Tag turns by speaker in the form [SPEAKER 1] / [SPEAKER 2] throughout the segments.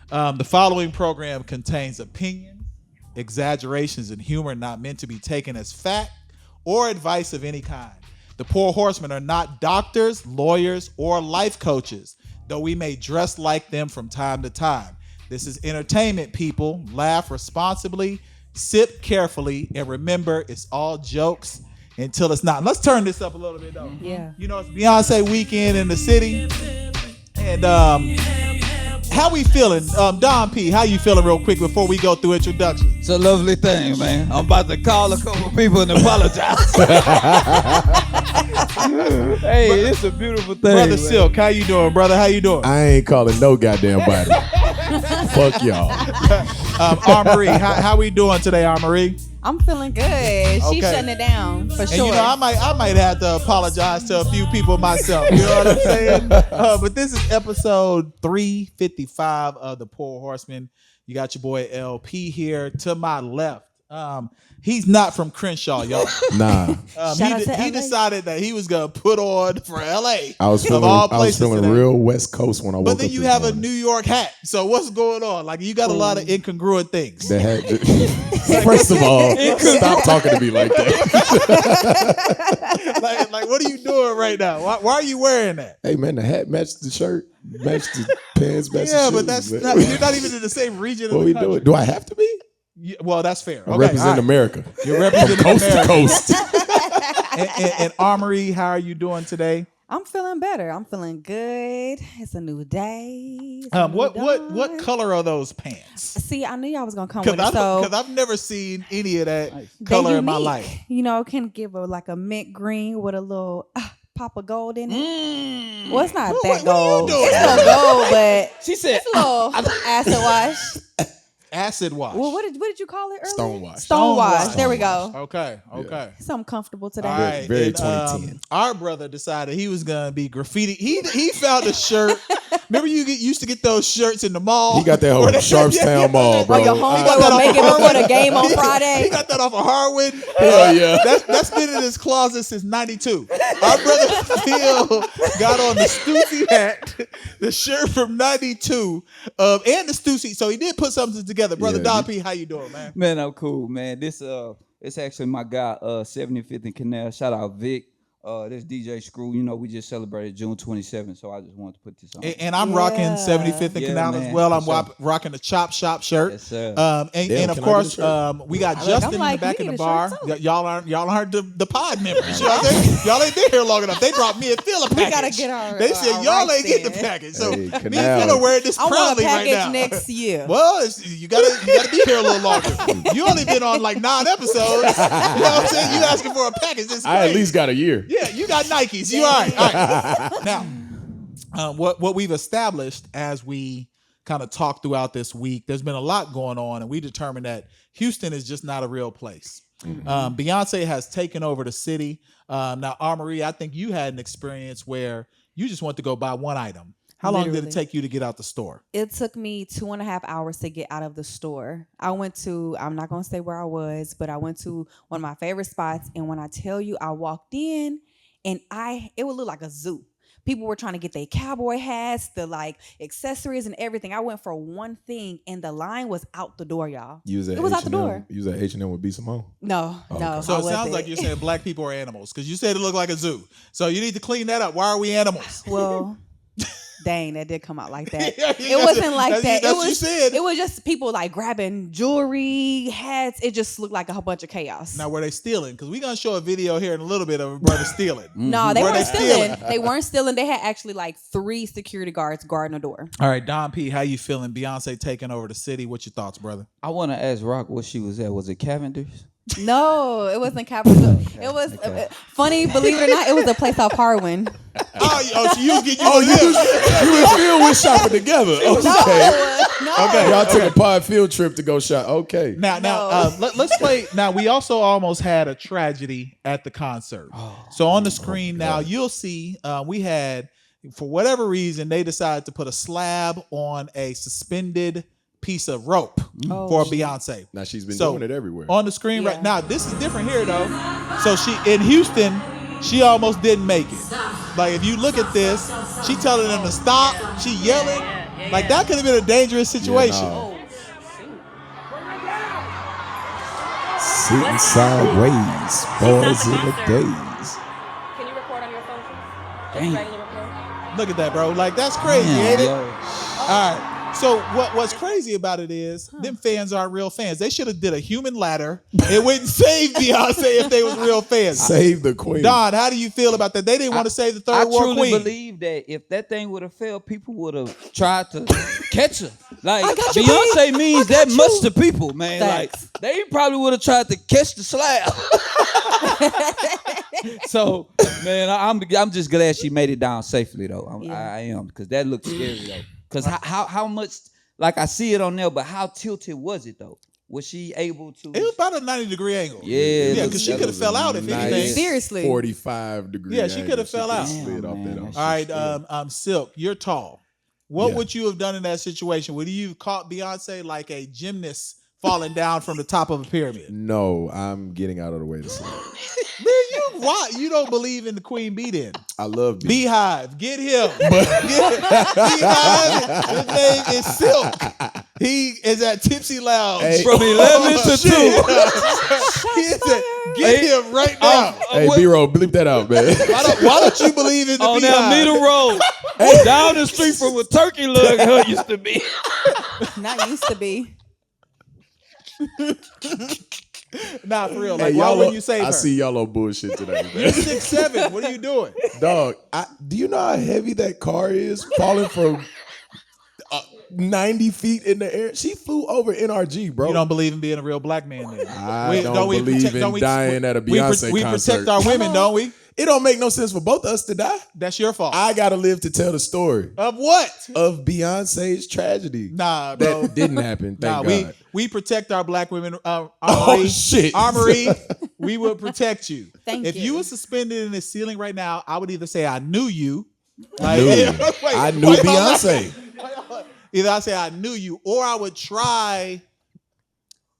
[SPEAKER 1] The following program contains opinions, exaggerations, and humor not meant to be taken as fact or advice of any kind. The Pour Horsemen are not doctors, lawyers, or life coaches, though we may dress like them from time to time. This is entertainment, people. Laugh responsibly, sip carefully, and remember, it's all jokes until it's not. Let's turn this up a little bit, though.
[SPEAKER 2] Yeah.
[SPEAKER 1] You know, it's Beyonce weekend in the city. And how we feeling? Don P, how you feeling real quick before we go through introductions?
[SPEAKER 3] It's a lovely thing, man. I'm about to call a couple people and apologize. Hey, it's a beautiful thing.
[SPEAKER 1] Brother
[SPEAKER 3] man.
[SPEAKER 1] Silk, how you doing, brother? How you doing?
[SPEAKER 4] I ain't calling no goddamn body. Fuck y'all.
[SPEAKER 1] Armory, how we doing today, Armory?
[SPEAKER 2] I'm feeling good. She's
[SPEAKER 1] Okay.
[SPEAKER 2] shutting it down for
[SPEAKER 1] And
[SPEAKER 2] sure.
[SPEAKER 1] you know, I might have to apologize to a few people myself. You know what I'm saying? But this is episode 355 of the Pour Horsemen. You got your boy LP here to my left. He's not from Crenshaw, y'all.
[SPEAKER 4] Nah.
[SPEAKER 2] Shout out to
[SPEAKER 1] He
[SPEAKER 2] LA.
[SPEAKER 1] decided that he was gonna put on for LA.
[SPEAKER 4] I was feeling
[SPEAKER 1] today.
[SPEAKER 4] real West Coast when I woke up.
[SPEAKER 1] But then you
[SPEAKER 4] this
[SPEAKER 1] have
[SPEAKER 4] morning.
[SPEAKER 1] a New York hat. So what's going on? Like, you got a lot of incongruent things.
[SPEAKER 4] The hat. First of all, stop talking to me like that.
[SPEAKER 1] like, what are you doing right now? Why are you wearing that?
[SPEAKER 4] Hey man, the hat matched the shirt, matched the pants, matched
[SPEAKER 1] Yeah,
[SPEAKER 4] the
[SPEAKER 1] but
[SPEAKER 4] shoes.
[SPEAKER 1] you're not even in the same region
[SPEAKER 4] What
[SPEAKER 1] of
[SPEAKER 4] we
[SPEAKER 1] the country.
[SPEAKER 4] doing? Do I have to be?
[SPEAKER 1] Yeah, well, that's fair.
[SPEAKER 4] I
[SPEAKER 1] Okay,
[SPEAKER 4] represent
[SPEAKER 1] all right.
[SPEAKER 4] America.
[SPEAKER 1] You're representing
[SPEAKER 4] Coast to
[SPEAKER 1] America.
[SPEAKER 4] coast.
[SPEAKER 1] And Armory, how are you doing today?
[SPEAKER 2] I'm feeling better. I'm feeling good. It's a new day. It's a new
[SPEAKER 1] What
[SPEAKER 2] dawn.
[SPEAKER 1] color are those pants?
[SPEAKER 2] See, I knew y'all was gonna come with it.
[SPEAKER 1] Because
[SPEAKER 2] So
[SPEAKER 1] I've never seen any of that
[SPEAKER 2] they
[SPEAKER 1] color in my
[SPEAKER 2] unique.
[SPEAKER 1] life.
[SPEAKER 2] You know, can give like a mint green with a little pop of gold in it. Well, it's not
[SPEAKER 1] What-
[SPEAKER 2] that
[SPEAKER 1] what are you
[SPEAKER 2] gold.
[SPEAKER 1] doing?
[SPEAKER 2] It's no gold, but
[SPEAKER 3] She said,
[SPEAKER 2] it's a little acid wash.
[SPEAKER 1] Acid wash.
[SPEAKER 2] Well, what did you call it earlier?
[SPEAKER 4] Stonewash.
[SPEAKER 2] Stonewash. There we go.
[SPEAKER 1] Okay.
[SPEAKER 2] Something comfortable today.
[SPEAKER 1] All right.
[SPEAKER 4] Very
[SPEAKER 1] and,
[SPEAKER 4] 2010.
[SPEAKER 1] Our brother decided he was gonna be graffiti. He found a shirt. Remember, you used to get those shirts in the mall.
[SPEAKER 4] He got that whole Sharpstown Mall,
[SPEAKER 2] Oh,
[SPEAKER 4] bro.
[SPEAKER 2] your
[SPEAKER 1] He
[SPEAKER 2] homeboy
[SPEAKER 1] got that
[SPEAKER 2] will
[SPEAKER 1] off
[SPEAKER 2] make
[SPEAKER 1] of
[SPEAKER 2] it before
[SPEAKER 1] Harwood.
[SPEAKER 2] the game on
[SPEAKER 1] He
[SPEAKER 2] Friday.
[SPEAKER 1] got that off of Harwood.
[SPEAKER 4] Hell yeah.
[SPEAKER 1] That's been in his closet since '92. Our brother Phil got on the Stussy hat, the shirt from '92, and the Stussy. So he did put something together. Brother
[SPEAKER 4] Yeah,
[SPEAKER 1] Don P, how you doing, man?
[SPEAKER 3] man, I'm cool, man. This it's actually my guy, 75th and Canal. Shout out Vic. This DJ Screw. You know, we just celebrated June 27th, so I just wanted to put this on.
[SPEAKER 1] And I'm rocking 75th and
[SPEAKER 3] Yeah,
[SPEAKER 1] Canal as
[SPEAKER 3] man,
[SPEAKER 1] well. I'm
[SPEAKER 3] for sure.
[SPEAKER 1] rocking the Chop Shop shirt.
[SPEAKER 3] Yes, sir.
[SPEAKER 1] And
[SPEAKER 4] Damn,
[SPEAKER 1] of
[SPEAKER 4] can I
[SPEAKER 1] course,
[SPEAKER 4] get a
[SPEAKER 1] we got
[SPEAKER 2] Look,
[SPEAKER 1] Justin
[SPEAKER 2] I'm
[SPEAKER 1] in
[SPEAKER 2] like,
[SPEAKER 1] the back
[SPEAKER 2] we
[SPEAKER 1] in the
[SPEAKER 2] need a
[SPEAKER 1] bar.
[SPEAKER 2] shirt, too.
[SPEAKER 1] Y'all aren't the pod members. You know what I'm saying? Y'all ain't been here long enough. They brought me and Phil a package.
[SPEAKER 2] We gotta get our.
[SPEAKER 1] They said
[SPEAKER 2] our
[SPEAKER 1] y'all
[SPEAKER 2] rights
[SPEAKER 1] ain't get the
[SPEAKER 2] then.
[SPEAKER 1] package. So
[SPEAKER 4] Hey,
[SPEAKER 1] me and
[SPEAKER 4] Canal.
[SPEAKER 1] Phil are wearing this
[SPEAKER 2] I want a
[SPEAKER 1] proudly right
[SPEAKER 2] package
[SPEAKER 1] now.
[SPEAKER 2] next year.
[SPEAKER 1] Well, you gotta be here a little longer. You only been on like 9 episodes. You know what I'm saying? You asking for a package? This is
[SPEAKER 4] I at
[SPEAKER 1] crazy.
[SPEAKER 4] least got a year.
[SPEAKER 1] Yeah, you got Nikes. You all right? All right. Now, what we've established as we kind of talk throughout this week, there's been a lot going on, and we determined that Houston is just not a real place. Beyonce has taken over the city. Now, Armory, I think you had an experience where you just went to go buy one item. How long did it
[SPEAKER 2] Literally.
[SPEAKER 1] take you to get out the store?
[SPEAKER 2] It took me 2.5 hours to get out of the store. I'm not going to say where I was, but I went to one of my favorite spots. And when I tell you, I walked in and it would look like a zoo. People were trying to get their cowboy hats, the like accessories and everything. I went for one thing and the line was out the door, y'all.
[SPEAKER 4] It
[SPEAKER 2] was out the door.
[SPEAKER 4] You was at H&M with B. Simone.
[SPEAKER 2] No.
[SPEAKER 1] So
[SPEAKER 2] I
[SPEAKER 1] it sounds
[SPEAKER 2] wasn't.
[SPEAKER 1] like you're saying black people are animals because you said it looked like a zoo. So you need to clean that up. Why are we animals?
[SPEAKER 2] Well, dang, that did come out like that.
[SPEAKER 1] Yeah,
[SPEAKER 2] It wasn't like that.
[SPEAKER 1] That's
[SPEAKER 2] It
[SPEAKER 1] what you
[SPEAKER 2] was.
[SPEAKER 1] said.
[SPEAKER 2] It was just people like grabbing jewelry, hats. It just looked like a whole bunch of chaos.
[SPEAKER 1] Now, were they stealing? Because we're going to show a video here in a little bit of a brother stealing.
[SPEAKER 2] No, they
[SPEAKER 1] Were
[SPEAKER 2] weren't
[SPEAKER 1] they
[SPEAKER 2] stealing.
[SPEAKER 1] stealing?
[SPEAKER 2] They weren't stealing. They had actually like 3 security guards guarding the door.
[SPEAKER 1] All right, Don P, how you feeling? Beyonce taking over the city. What's your thoughts, brother?
[SPEAKER 3] I want to ask Rock what she was at. Was it Cavender's?
[SPEAKER 2] No, it wasn't Capitol. It was funny, believe it or not. It was a place off Harwin.
[SPEAKER 1] So you was getting
[SPEAKER 4] You and Phil were shopping together. Okay.
[SPEAKER 2] No.
[SPEAKER 1] Okay.
[SPEAKER 4] Y'all took a pod field trip to go shop. Okay.
[SPEAKER 1] Now, let's play. Now, we also almost had a tragedy at the concert. So on the screen now, you'll see we had, for whatever reason, they decided to put a slab on a suspended piece of rope for Beyonce.
[SPEAKER 4] Now she's been
[SPEAKER 1] So,
[SPEAKER 4] doing it everywhere.
[SPEAKER 1] On the screen
[SPEAKER 2] Yeah.
[SPEAKER 1] right now, this is different here though. So she in Houston, she almost didn't make it. Like if you look at this, she telling them to stop. She yelling. Like that could have been a dangerous situation.
[SPEAKER 5] no.
[SPEAKER 4] Sitting sideways, boys in the days.
[SPEAKER 5] Can you record on your phone, please?
[SPEAKER 3] Damn.
[SPEAKER 5] Regular record?
[SPEAKER 1] Look at that, bro. Like that's crazy,
[SPEAKER 3] Damn,
[SPEAKER 1] ain't it?
[SPEAKER 3] yo.
[SPEAKER 1] All right. So what's crazy about it is them fans aren't real fans. They should have did a human ladder. It wouldn't save Beyonce if they was real fans.
[SPEAKER 4] Save the queen.
[SPEAKER 1] Don, how do you feel about that? They didn't want to save the third
[SPEAKER 3] I
[SPEAKER 1] world
[SPEAKER 3] truly
[SPEAKER 1] queen.
[SPEAKER 3] believe that if that thing would have failed, people would have tried to catch her. Like
[SPEAKER 2] got you,
[SPEAKER 3] Beyonce
[SPEAKER 2] babe.
[SPEAKER 3] means
[SPEAKER 2] I got
[SPEAKER 3] that much
[SPEAKER 2] you.
[SPEAKER 3] to people, man.
[SPEAKER 2] Facts.
[SPEAKER 3] Like they probably would have tried to catch the slab. So, man, I'm just glad she made it down safely, though. I am, because that looked scary, though. Because how much, like I see it on there, but how tilted was it, though? Was she able to?
[SPEAKER 1] It was about a 90-degree angle.
[SPEAKER 3] Yeah,
[SPEAKER 1] because she could have fell out if anything.
[SPEAKER 2] Seriously.
[SPEAKER 4] 45 degrees.
[SPEAKER 1] Yeah, she could have fell out.
[SPEAKER 4] Slid off
[SPEAKER 3] Man,
[SPEAKER 4] that.
[SPEAKER 3] that
[SPEAKER 1] All right, Silk, you're tall. What
[SPEAKER 4] Yeah.
[SPEAKER 1] would you have done in that situation? Would you have caught Beyonce like a gymnast falling down from the top of a pyramid?
[SPEAKER 4] No, I'm getting out of the way to slide.
[SPEAKER 1] Man, why? You don't believe in the queen bee then?
[SPEAKER 4] I love B.
[SPEAKER 1] Beehive, get him. Beehive, his name is Silk. He is at Tipsy Lounge.
[SPEAKER 4] Hey.
[SPEAKER 3] From 11 to 2.
[SPEAKER 1] He is at, get him right now.
[SPEAKER 4] Hey, B-Roll, bleep that out, man.
[SPEAKER 1] Why don't you believe in the
[SPEAKER 3] On
[SPEAKER 1] Beehive?
[SPEAKER 3] that middle road, down the street from where Turkey Lug Hut used to be.
[SPEAKER 2] Not used to be.
[SPEAKER 1] Nah, for real.
[SPEAKER 4] Hey,
[SPEAKER 1] Like, why
[SPEAKER 4] y'all
[SPEAKER 1] wouldn't you save her?
[SPEAKER 4] I see y'all on bullshit today,
[SPEAKER 1] You're
[SPEAKER 4] man.
[SPEAKER 1] 6'7". What are you doing?
[SPEAKER 4] Dog, do you know how heavy that car is falling from 90 feet in the air? She flew over NRG, bro.
[SPEAKER 1] You don't believe in being a real black man then?
[SPEAKER 4] I don't believe in dying at a Beyonce
[SPEAKER 1] we
[SPEAKER 4] concert.
[SPEAKER 1] protect our women, don't we?
[SPEAKER 4] It don't make no sense for both of us to die.
[SPEAKER 1] That's your fault.
[SPEAKER 4] I gotta live to tell the story
[SPEAKER 1] Of what?
[SPEAKER 4] of Beyonce's tragedy.
[SPEAKER 1] Nah, bro.
[SPEAKER 4] That didn't happen. Thank
[SPEAKER 1] Nah,
[SPEAKER 4] God.
[SPEAKER 1] we protect our black women.
[SPEAKER 4] Oh,
[SPEAKER 1] Armory,
[SPEAKER 4] shit.
[SPEAKER 1] Armory, we would protect you.
[SPEAKER 2] Thank
[SPEAKER 1] if
[SPEAKER 2] you.
[SPEAKER 1] you were suspended in the ceiling right now, I would either say I knew you. Like,
[SPEAKER 4] Knew you.
[SPEAKER 1] wait,
[SPEAKER 4] I knew
[SPEAKER 1] wait,
[SPEAKER 4] Beyonce.
[SPEAKER 1] Either I say I knew you, or I would try.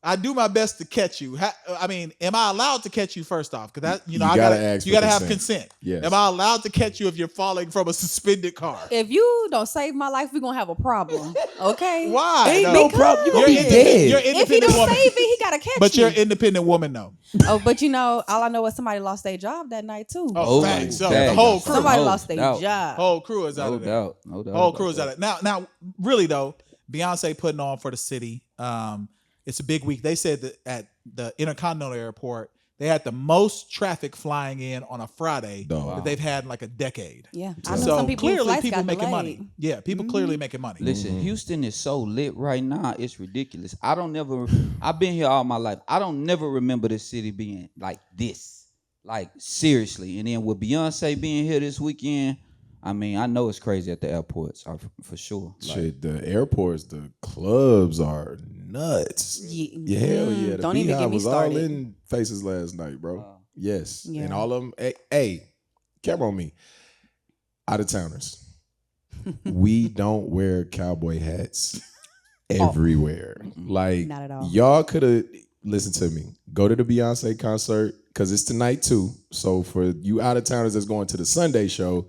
[SPEAKER 1] I do my best to catch you. I mean, am I allowed to catch you first off? Because
[SPEAKER 4] You
[SPEAKER 1] I
[SPEAKER 4] gotta
[SPEAKER 1] gotta
[SPEAKER 4] ask
[SPEAKER 1] you
[SPEAKER 4] for
[SPEAKER 1] gotta have
[SPEAKER 4] consent.
[SPEAKER 1] consent.
[SPEAKER 4] Yes.
[SPEAKER 1] Am I allowed to catch you if you're falling from a suspended car?
[SPEAKER 2] If you don't save my life, we're gonna have a problem. Okay?
[SPEAKER 1] Why?
[SPEAKER 4] Ain't
[SPEAKER 1] No.
[SPEAKER 4] no problem. You're gonna be
[SPEAKER 1] You're
[SPEAKER 4] dead.
[SPEAKER 1] You're
[SPEAKER 2] If he
[SPEAKER 1] independent
[SPEAKER 2] don't
[SPEAKER 1] woman.
[SPEAKER 2] save it, he gotta catch
[SPEAKER 1] But
[SPEAKER 2] me.
[SPEAKER 1] you're an independent woman, though.
[SPEAKER 2] Oh, but you know, all I know is somebody lost their job that night too.
[SPEAKER 1] Oh, facts. So
[SPEAKER 3] dang.
[SPEAKER 1] the whole crew,
[SPEAKER 2] Somebody
[SPEAKER 3] No
[SPEAKER 2] lost their
[SPEAKER 3] doubt.
[SPEAKER 2] job.
[SPEAKER 1] whole crew is out
[SPEAKER 3] No
[SPEAKER 1] of there.
[SPEAKER 3] doubt. No doubt.
[SPEAKER 1] Whole
[SPEAKER 3] about
[SPEAKER 1] crew is
[SPEAKER 3] that.
[SPEAKER 1] out of there. Now, really though, Beyonce putting on for the city. It's a big week. They said that at the Intercontinental Airport, they had the most traffic flying in on a Friday
[SPEAKER 4] Dog.
[SPEAKER 1] that they've had in like a decade.
[SPEAKER 2] Yeah, I know
[SPEAKER 1] So
[SPEAKER 2] some people whose
[SPEAKER 1] clearly,
[SPEAKER 2] flights
[SPEAKER 1] people
[SPEAKER 2] got
[SPEAKER 1] making
[SPEAKER 2] delayed.
[SPEAKER 1] money. Yeah, people clearly making money.
[SPEAKER 3] Listen, Houston is so lit right now. It's ridiculous. I've been here all my life. I don't never remember this city being like this. Like, seriously. And then with Beyonce being here this weekend, I mean, I know it's crazy at the airports, for sure. Like,
[SPEAKER 4] Shit, the airports, the clubs are nuts. Yeah, hell yeah. The
[SPEAKER 2] Don't even
[SPEAKER 4] Beehive
[SPEAKER 2] get me
[SPEAKER 4] was all
[SPEAKER 2] started.
[SPEAKER 4] in faces last night, bro. Yes.
[SPEAKER 2] Yeah.
[SPEAKER 4] And all of them, hey, camera on me. Out of towners. We don't wear cowboy hats everywhere. Like,
[SPEAKER 2] Not at all.
[SPEAKER 4] y'all could have, listen to me, go to the Beyonce concert, because it's tonight too. So for you out of towners that's going to the Sunday show,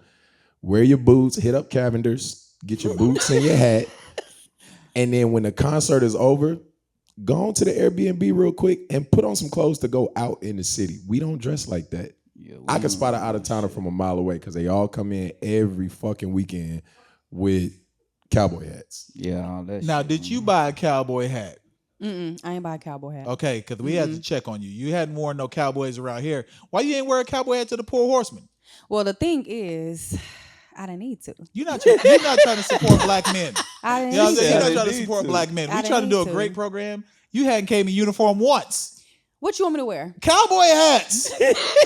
[SPEAKER 4] wear your boots, hit up Cavender's, get your boots and your hat. And then when the concert is over, go on to the Airbnb real quick and put on some clothes to go out in the city. We don't dress like that.
[SPEAKER 3] yeah,
[SPEAKER 4] I can spot an out of towner from a mile away because they all come in every fucking weekend with cowboy hats.
[SPEAKER 3] Yeah, all that
[SPEAKER 1] Now,
[SPEAKER 3] shit,
[SPEAKER 1] did you buy a cowboy hat?
[SPEAKER 2] I ain't buy a cowboy hat.
[SPEAKER 1] Okay, because we had to check on you. You hadn't worn no cowboys around here. Why you ain't wear a cowboy hat to the Pour Horsemen?
[SPEAKER 2] Well, the thing is, I didn't need to.
[SPEAKER 1] You're not trying to support black men.
[SPEAKER 2] I didn't
[SPEAKER 1] You know what I'm
[SPEAKER 2] need
[SPEAKER 1] saying? You're
[SPEAKER 2] to.
[SPEAKER 1] not trying to support black men.
[SPEAKER 2] I
[SPEAKER 1] We trying to do a
[SPEAKER 2] didn't
[SPEAKER 1] great
[SPEAKER 2] need to.
[SPEAKER 1] program. You hadn't came in uniform once.
[SPEAKER 2] What you want me to wear?
[SPEAKER 1] Cowboy hats.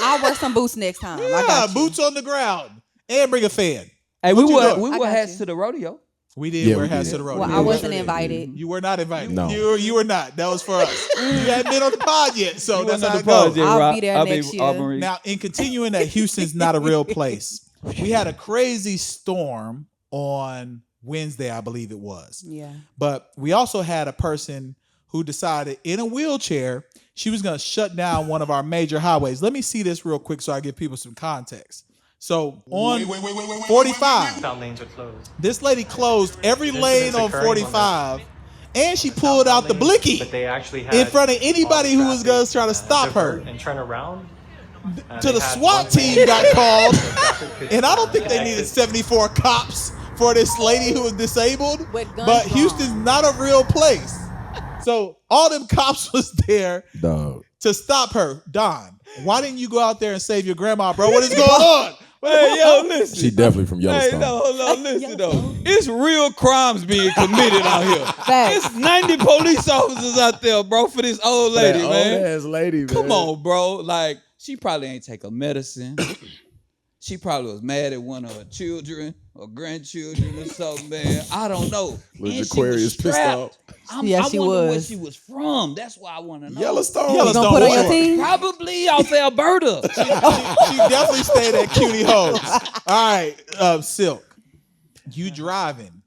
[SPEAKER 2] I'll wear some boots next time. I
[SPEAKER 1] Yeah,
[SPEAKER 2] got you.
[SPEAKER 1] boots on the ground. And bring a fan.
[SPEAKER 3] Hey,
[SPEAKER 1] What
[SPEAKER 3] we
[SPEAKER 1] you
[SPEAKER 3] wore
[SPEAKER 1] doing?
[SPEAKER 2] I
[SPEAKER 3] hats
[SPEAKER 2] got you.
[SPEAKER 3] to the rodeo.
[SPEAKER 1] We did
[SPEAKER 4] Yeah,
[SPEAKER 1] wear
[SPEAKER 4] we
[SPEAKER 1] hats
[SPEAKER 4] did.
[SPEAKER 1] to the road.
[SPEAKER 2] Well,
[SPEAKER 1] Yeah,
[SPEAKER 2] I
[SPEAKER 1] we
[SPEAKER 2] wasn't
[SPEAKER 1] sure did.
[SPEAKER 2] invited.
[SPEAKER 1] You were not invited.
[SPEAKER 4] No.
[SPEAKER 1] You were not. That was for us. You hadn't been on the pod yet, so that's how it
[SPEAKER 3] Pod
[SPEAKER 1] goes.
[SPEAKER 3] yet,
[SPEAKER 2] I'll
[SPEAKER 3] Rob.
[SPEAKER 2] be there
[SPEAKER 3] I'll
[SPEAKER 2] next year.
[SPEAKER 3] Auburn.
[SPEAKER 1] Now, in continuing that Houston's not a real place, we had a crazy storm on Wednesday, I believe it was.
[SPEAKER 2] Yeah.
[SPEAKER 1] But we also had a person who decided in a wheelchair, she was going to shut down one of our major highways. Let me see this real quick so I give people some context. So on 45,
[SPEAKER 6] Southbound lanes are closed.
[SPEAKER 1] this lady closed every lane on
[SPEAKER 6] Incidents occurring
[SPEAKER 1] 45, and she pulled out the blicky
[SPEAKER 6] But they actually had
[SPEAKER 1] in front of anybody
[SPEAKER 6] all
[SPEAKER 1] who was going to try to
[SPEAKER 6] traffic,
[SPEAKER 1] stop her.
[SPEAKER 6] divert and turn around.
[SPEAKER 1] To
[SPEAKER 6] They
[SPEAKER 1] the
[SPEAKER 6] had
[SPEAKER 1] SWAT
[SPEAKER 6] one
[SPEAKER 1] team
[SPEAKER 6] lane.
[SPEAKER 1] got called,
[SPEAKER 6] Traffic could
[SPEAKER 1] and I don't think they
[SPEAKER 6] exit.
[SPEAKER 1] needed 74 cops for this lady who was disabled.
[SPEAKER 2] With guns
[SPEAKER 1] But
[SPEAKER 2] drawn.
[SPEAKER 1] Houston's not a real place. So all them cops was there
[SPEAKER 4] Dog.
[SPEAKER 1] to stop her. Don, why didn't you go out there and save your grandma, bro? What is going on?
[SPEAKER 3] Hey, yo, listen.
[SPEAKER 4] She definitely from
[SPEAKER 3] Hey,
[SPEAKER 4] Yellowstone.
[SPEAKER 3] no, hold on, listen though. It's real crimes being committed out here.
[SPEAKER 2] Facts.
[SPEAKER 3] It's 90 police officers out there, bro, for this old lady,
[SPEAKER 4] That
[SPEAKER 3] man.
[SPEAKER 4] old ass lady, man.
[SPEAKER 3] Come on, bro. Like, she probably ain't take her medicine. She probably was mad at one of her children or grandchildren or something, man. I don't know.
[SPEAKER 4] Was
[SPEAKER 3] And she
[SPEAKER 4] Aquarius pissed
[SPEAKER 3] strapped.
[SPEAKER 4] off?
[SPEAKER 2] Yeah,
[SPEAKER 3] I
[SPEAKER 2] she
[SPEAKER 3] wonder where
[SPEAKER 2] was.
[SPEAKER 3] she was from. That's why I want to know.
[SPEAKER 4] Yellowstone.
[SPEAKER 2] You gonna put on your team?
[SPEAKER 3] Probably off Alberta.
[SPEAKER 1] She definitely stayed at Cutie Hoes. All right, Silk, you driving.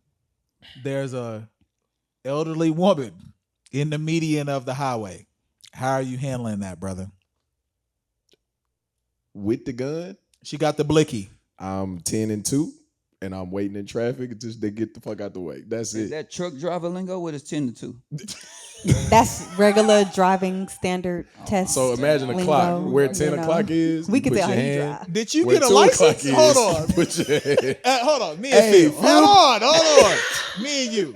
[SPEAKER 1] There's a elderly woman in the median of the highway. How are you handling that, brother?
[SPEAKER 4] With the gun,
[SPEAKER 1] She got the blicky.
[SPEAKER 4] I'm 10-2, and I'm waiting in traffic until they get the fuck out the way. That's
[SPEAKER 3] Is
[SPEAKER 4] it.
[SPEAKER 3] that truck driver lingo? What is 10 to 2?
[SPEAKER 2] That's regular driving standard test.
[SPEAKER 4] So imagine a
[SPEAKER 2] lingo,
[SPEAKER 4] clock where
[SPEAKER 2] you
[SPEAKER 4] 10
[SPEAKER 2] know.
[SPEAKER 4] o'clock is.
[SPEAKER 2] We
[SPEAKER 4] you
[SPEAKER 2] can
[SPEAKER 4] put
[SPEAKER 2] tell how
[SPEAKER 4] your
[SPEAKER 2] he
[SPEAKER 4] hand.
[SPEAKER 2] drive.
[SPEAKER 1] Did you
[SPEAKER 4] Where
[SPEAKER 1] get a
[SPEAKER 4] 2 o'clock
[SPEAKER 1] license?
[SPEAKER 4] is,
[SPEAKER 1] Hold on.
[SPEAKER 4] Put your hand.
[SPEAKER 1] Hold on. Me and
[SPEAKER 4] Hey,
[SPEAKER 1] Phil. Hold on. Me and you.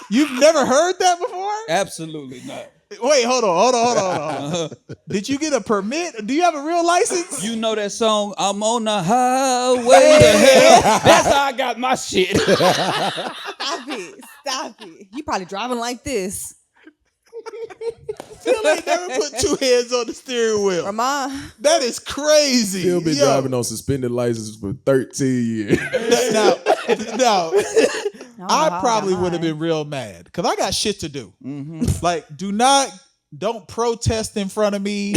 [SPEAKER 1] You've never heard that before?
[SPEAKER 3] Absolutely not.
[SPEAKER 1] Wait, hold on. Did you get a permit? Do you have a real license?
[SPEAKER 3] You know that song, I'm on the highway to hell? That's how I got my shit.
[SPEAKER 2] Stop it. Stop it. You probably driving like this.
[SPEAKER 1] Phil ain't never put two hands on the steering wheel.
[SPEAKER 2] Ramon.
[SPEAKER 1] That is crazy.
[SPEAKER 4] Still been
[SPEAKER 1] Yo.
[SPEAKER 4] driving on suspended license for 13 years.
[SPEAKER 1] Now, I
[SPEAKER 2] how
[SPEAKER 1] probably
[SPEAKER 2] am
[SPEAKER 1] would have
[SPEAKER 2] I?
[SPEAKER 1] been real mad because I got shit to do. Like, don't protest in front of me.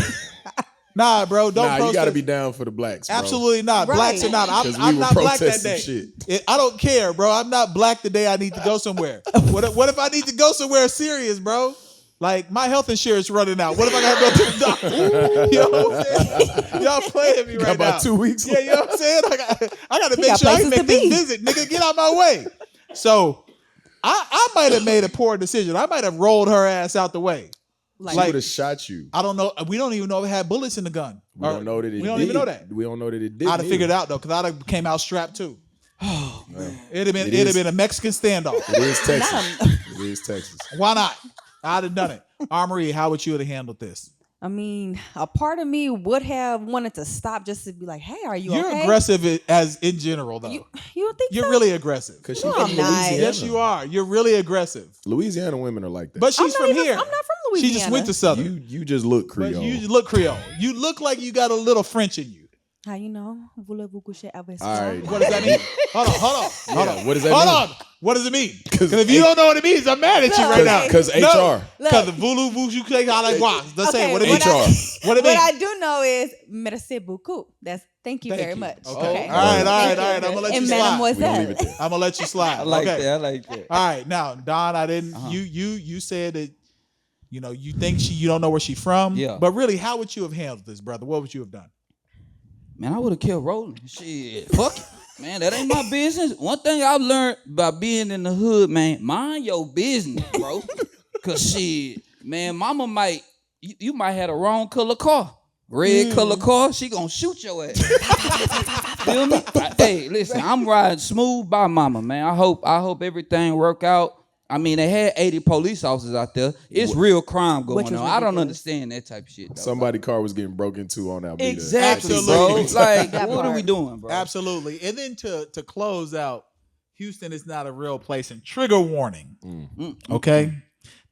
[SPEAKER 1] Nah, bro, don't
[SPEAKER 4] Nah,
[SPEAKER 1] protest.
[SPEAKER 4] you got to be down for the blacks, bro.
[SPEAKER 1] Absolutely not.
[SPEAKER 2] Right.
[SPEAKER 1] Blacks are not.
[SPEAKER 4] Because
[SPEAKER 1] I'm
[SPEAKER 4] we
[SPEAKER 1] not
[SPEAKER 4] were
[SPEAKER 1] black that
[SPEAKER 4] protesting
[SPEAKER 1] day.
[SPEAKER 4] shit.
[SPEAKER 1] I don't care, bro. I'm not black the day I need to go somewhere. What if I need to go somewhere serious, bro? Like, my health insurance running out. What if I gotta go to the doctor? You know what I'm saying? Y'all playing me
[SPEAKER 4] Got
[SPEAKER 1] right
[SPEAKER 4] about
[SPEAKER 1] now.
[SPEAKER 4] 2 weeks
[SPEAKER 1] Yeah, you know what I'm saying? I gotta
[SPEAKER 2] He
[SPEAKER 1] make
[SPEAKER 2] got
[SPEAKER 1] sure I
[SPEAKER 2] places
[SPEAKER 1] make
[SPEAKER 2] to
[SPEAKER 1] this
[SPEAKER 2] be.
[SPEAKER 1] visit. Nigga, get out my way. So I might have made a poor decision. I might have rolled her ass out the way.
[SPEAKER 4] She would have shot you.
[SPEAKER 1] I don't know. We don't even know if it had bullets in the gun.
[SPEAKER 4] We don't know that it did.
[SPEAKER 1] We don't even know that.
[SPEAKER 4] We don't know that it did.
[SPEAKER 1] I'd have figured it out though, because I'd have came out strapped too.
[SPEAKER 3] Oh, man.
[SPEAKER 1] It'd
[SPEAKER 4] It
[SPEAKER 1] have
[SPEAKER 4] is-
[SPEAKER 1] been a Mexican standoff.
[SPEAKER 4] It is Texas. It is Texas.
[SPEAKER 1] Why not? I'd have done it. Armory, how would you have handled this?
[SPEAKER 2] I mean, a part of me would have wanted to stop just to be like, hey, are you
[SPEAKER 1] You're
[SPEAKER 2] okay?
[SPEAKER 1] aggressive as in general though.
[SPEAKER 2] You don't think
[SPEAKER 1] You're
[SPEAKER 2] so?
[SPEAKER 1] really aggressive.
[SPEAKER 4] Because
[SPEAKER 2] No,
[SPEAKER 4] she's from
[SPEAKER 2] I'm not.
[SPEAKER 4] Louisiana.
[SPEAKER 1] Yes, you are. You're really aggressive.
[SPEAKER 4] Louisiana women are like that.
[SPEAKER 1] But she's
[SPEAKER 2] I'm not
[SPEAKER 1] from here.
[SPEAKER 2] I'm not from
[SPEAKER 1] She
[SPEAKER 2] Louisiana.
[SPEAKER 1] just went to Southern.
[SPEAKER 4] you just look
[SPEAKER 1] But
[SPEAKER 4] Creole.
[SPEAKER 1] you look Creole. You look like you got a little French in you.
[SPEAKER 2] How you know? Voulez-vous coucher avec
[SPEAKER 4] All right.
[SPEAKER 1] What does that mean? Hold on.
[SPEAKER 4] Yeah, what does that
[SPEAKER 1] Hold
[SPEAKER 4] mean?
[SPEAKER 1] on. What does it mean? Because if you don't know what it means, I'm mad at you right now.
[SPEAKER 4] Because HR.
[SPEAKER 2] Look.
[SPEAKER 1] Because the voulou voulou take out like what? Let's say
[SPEAKER 2] Okay,
[SPEAKER 1] what it
[SPEAKER 2] what
[SPEAKER 1] means.
[SPEAKER 4] HR.
[SPEAKER 1] What it
[SPEAKER 2] What
[SPEAKER 1] means.
[SPEAKER 2] I do know is merci beaucoup. That's thank you
[SPEAKER 1] Thank
[SPEAKER 2] very
[SPEAKER 1] you.
[SPEAKER 2] much.
[SPEAKER 1] Okay.
[SPEAKER 2] Okay.
[SPEAKER 1] All right.
[SPEAKER 2] Thank
[SPEAKER 1] I'm
[SPEAKER 2] you.
[SPEAKER 1] gonna let you
[SPEAKER 2] And
[SPEAKER 1] slide.
[SPEAKER 4] We don't leave
[SPEAKER 2] mademoiselle.
[SPEAKER 4] it there.
[SPEAKER 1] I'm gonna let you slide.
[SPEAKER 3] I like
[SPEAKER 1] okay.
[SPEAKER 3] that. I like that.
[SPEAKER 1] All right. Now, Don, I didn't. You said that. You think you don't know where she's from.
[SPEAKER 3] Yeah.
[SPEAKER 1] But really, how would you have handled this, brother? What would you have done?
[SPEAKER 3] Man, I would have kept rolling. Shit, fuck it. Man, that ain't my business. One thing I've learned by being in the hood, man, mind your business, bro. Cause shit, man, mama might, you might have the wrong color car. Red color car, she gonna shoot your ass. Feel me? Hey, listen, I'm riding smooth by mama, man. I hope everything work out. I mean, they had 80 police officers out there. It's real crime going
[SPEAKER 2] Which
[SPEAKER 3] on.
[SPEAKER 2] was
[SPEAKER 3] I don't
[SPEAKER 2] ridiculous.
[SPEAKER 3] understand that type of shit, though.
[SPEAKER 4] Somebody's car was getting broken into on Alberta.
[SPEAKER 3] Exactly,
[SPEAKER 1] Absolutely.
[SPEAKER 3] bro. Like,
[SPEAKER 2] That
[SPEAKER 3] what are
[SPEAKER 2] part.
[SPEAKER 3] we doing, bro?
[SPEAKER 1] Absolutely. And then to close out, Houston is not a real place. And trigger warning. Okay.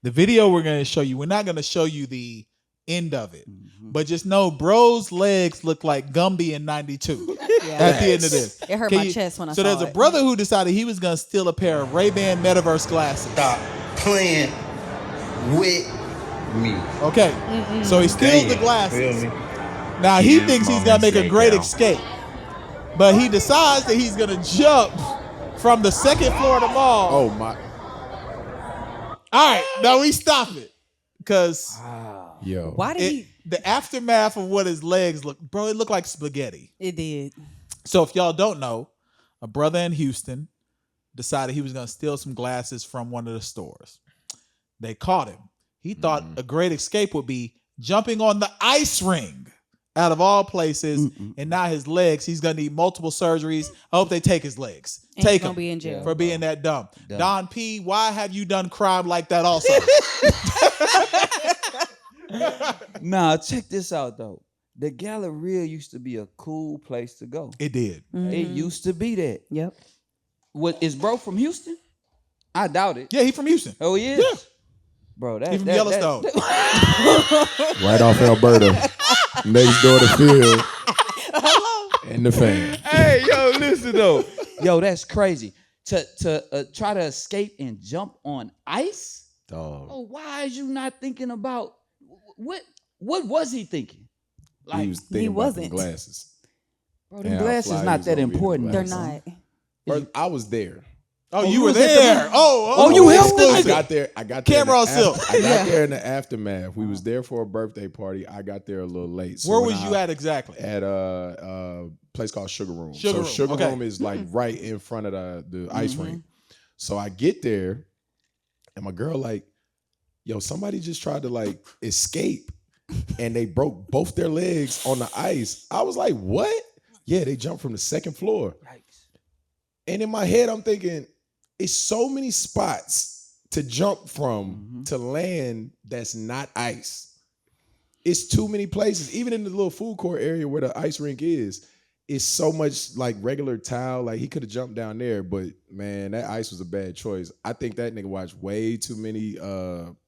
[SPEAKER 1] The video we're going to show you, we're not going to show you the end of it, but just know bro's legs look like Gumby in 92 at the end of this.
[SPEAKER 2] It hurt
[SPEAKER 1] Can
[SPEAKER 2] my
[SPEAKER 1] you-
[SPEAKER 2] chest when I
[SPEAKER 1] So
[SPEAKER 2] saw
[SPEAKER 1] there's a
[SPEAKER 2] it.
[SPEAKER 1] brother who decided he was going to steal a pair of Ray-Ban Metaverse glasses.
[SPEAKER 7] Stop playing with me.
[SPEAKER 1] Okay. So he steals the
[SPEAKER 7] Feel
[SPEAKER 1] glasses.
[SPEAKER 7] me?
[SPEAKER 1] Now he
[SPEAKER 7] Yeah,
[SPEAKER 1] thinks he's
[SPEAKER 7] mama
[SPEAKER 1] gonna make a
[SPEAKER 7] say
[SPEAKER 1] great
[SPEAKER 7] down.
[SPEAKER 1] escape, but he decides that he's gonna jump from the second floor of the mall.
[SPEAKER 4] Oh my.
[SPEAKER 1] All right, now we stop it because
[SPEAKER 4] Yo.
[SPEAKER 2] Why did he?
[SPEAKER 1] the aftermath of what his legs look, bro, it looked like spaghetti.
[SPEAKER 2] It did.
[SPEAKER 1] So if y'all don't know, a brother in Houston decided he was going to steal some glasses from one of the stores. They caught him. He thought a great escape would be jumping on the ice ring out of all places. And now his legs, he's going to need multiple surgeries. I hope they take his legs.
[SPEAKER 2] And
[SPEAKER 1] Take
[SPEAKER 2] he's
[SPEAKER 1] him
[SPEAKER 2] gonna be in jail.
[SPEAKER 1] for being that dumb.
[SPEAKER 3] Dumb.
[SPEAKER 1] Don P., why have you done crime like that also?
[SPEAKER 3] Nah, check this out though. The Galleria used to be a cool place to go.
[SPEAKER 1] It did.
[SPEAKER 3] It used to be that.
[SPEAKER 2] Yep.
[SPEAKER 3] What is bro from Houston? I doubt it.
[SPEAKER 1] Yeah, he from Houston.
[SPEAKER 3] Oh yeah.
[SPEAKER 1] Yeah.
[SPEAKER 3] Bro, that
[SPEAKER 1] He from Yellowstone.
[SPEAKER 4] Right off Alberta, next door to Phil and the fan.
[SPEAKER 3] Hey, yo, listen though. Yo, that's crazy. To try to escape and jump on ice?
[SPEAKER 4] Dog.
[SPEAKER 3] Oh, why is you not thinking about what was he thinking?
[SPEAKER 4] He was thinking
[SPEAKER 2] he
[SPEAKER 4] about
[SPEAKER 2] wasn't.
[SPEAKER 4] them glasses.
[SPEAKER 3] Bro, them
[SPEAKER 4] Yeah, how
[SPEAKER 3] glasses
[SPEAKER 4] fly
[SPEAKER 3] not
[SPEAKER 4] he
[SPEAKER 3] that
[SPEAKER 4] was gonna be in
[SPEAKER 3] important.
[SPEAKER 2] They're
[SPEAKER 4] glasses.
[SPEAKER 2] not.
[SPEAKER 4] First, I was there.
[SPEAKER 1] Oh, you were
[SPEAKER 3] was at the
[SPEAKER 1] there.
[SPEAKER 3] movie.
[SPEAKER 1] Oh,
[SPEAKER 3] you helped the
[SPEAKER 4] I
[SPEAKER 3] nigga.
[SPEAKER 4] got there. I got
[SPEAKER 1] Camera
[SPEAKER 4] there.
[SPEAKER 1] on silk.
[SPEAKER 4] I got there in the aftermath. We was there for a birthday party. I got there a little late. So
[SPEAKER 1] where
[SPEAKER 4] when
[SPEAKER 1] was you at exactly?
[SPEAKER 4] At a place called Sugar Room.
[SPEAKER 1] Sugar
[SPEAKER 4] so
[SPEAKER 1] Room,
[SPEAKER 4] Sugar
[SPEAKER 1] okay.
[SPEAKER 4] Room is like right in front of the ice rink. So I get there, and my girl like, yo, somebody just tried to like escape, and they broke both their legs on the ice. I was like, what? Yeah, they jumped from the second floor. And in my head, I'm thinking, it's so many spots to jump from to land that's not ice. It's too many places. Even in the little food court area where the ice rink is, it's so much like regular tile. Like he could have jumped down there, but man, that ice was a bad choice. I think that nigga watched way too many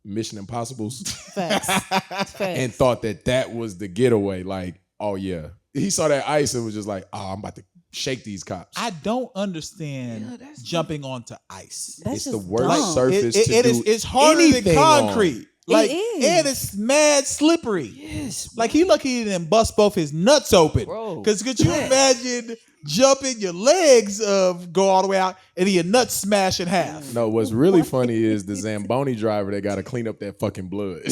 [SPEAKER 4] Mission Impossibles
[SPEAKER 2] Facts. Facts.
[SPEAKER 4] and thought that was the getaway. Like, oh yeah. He saw that ice and was just like, oh, I'm about to shake these cops.
[SPEAKER 1] I don't understand jumping onto ice.
[SPEAKER 2] That's
[SPEAKER 4] It's the
[SPEAKER 2] just
[SPEAKER 4] worst
[SPEAKER 2] dumb.
[SPEAKER 4] surface to
[SPEAKER 1] It
[SPEAKER 4] do
[SPEAKER 1] is. It's harder than
[SPEAKER 4] anything on.
[SPEAKER 1] concrete. Like,
[SPEAKER 2] is.
[SPEAKER 1] and it's mad slippery.
[SPEAKER 3] Yes.
[SPEAKER 1] Like he lucky he didn't bust both his nuts open.
[SPEAKER 3] Bro.
[SPEAKER 1] Because could you imagine jumping your legs go all the way out and your nuts smash in half?
[SPEAKER 4] No, what's really funny is the Zamboni driver that got to clean up that fucking blood.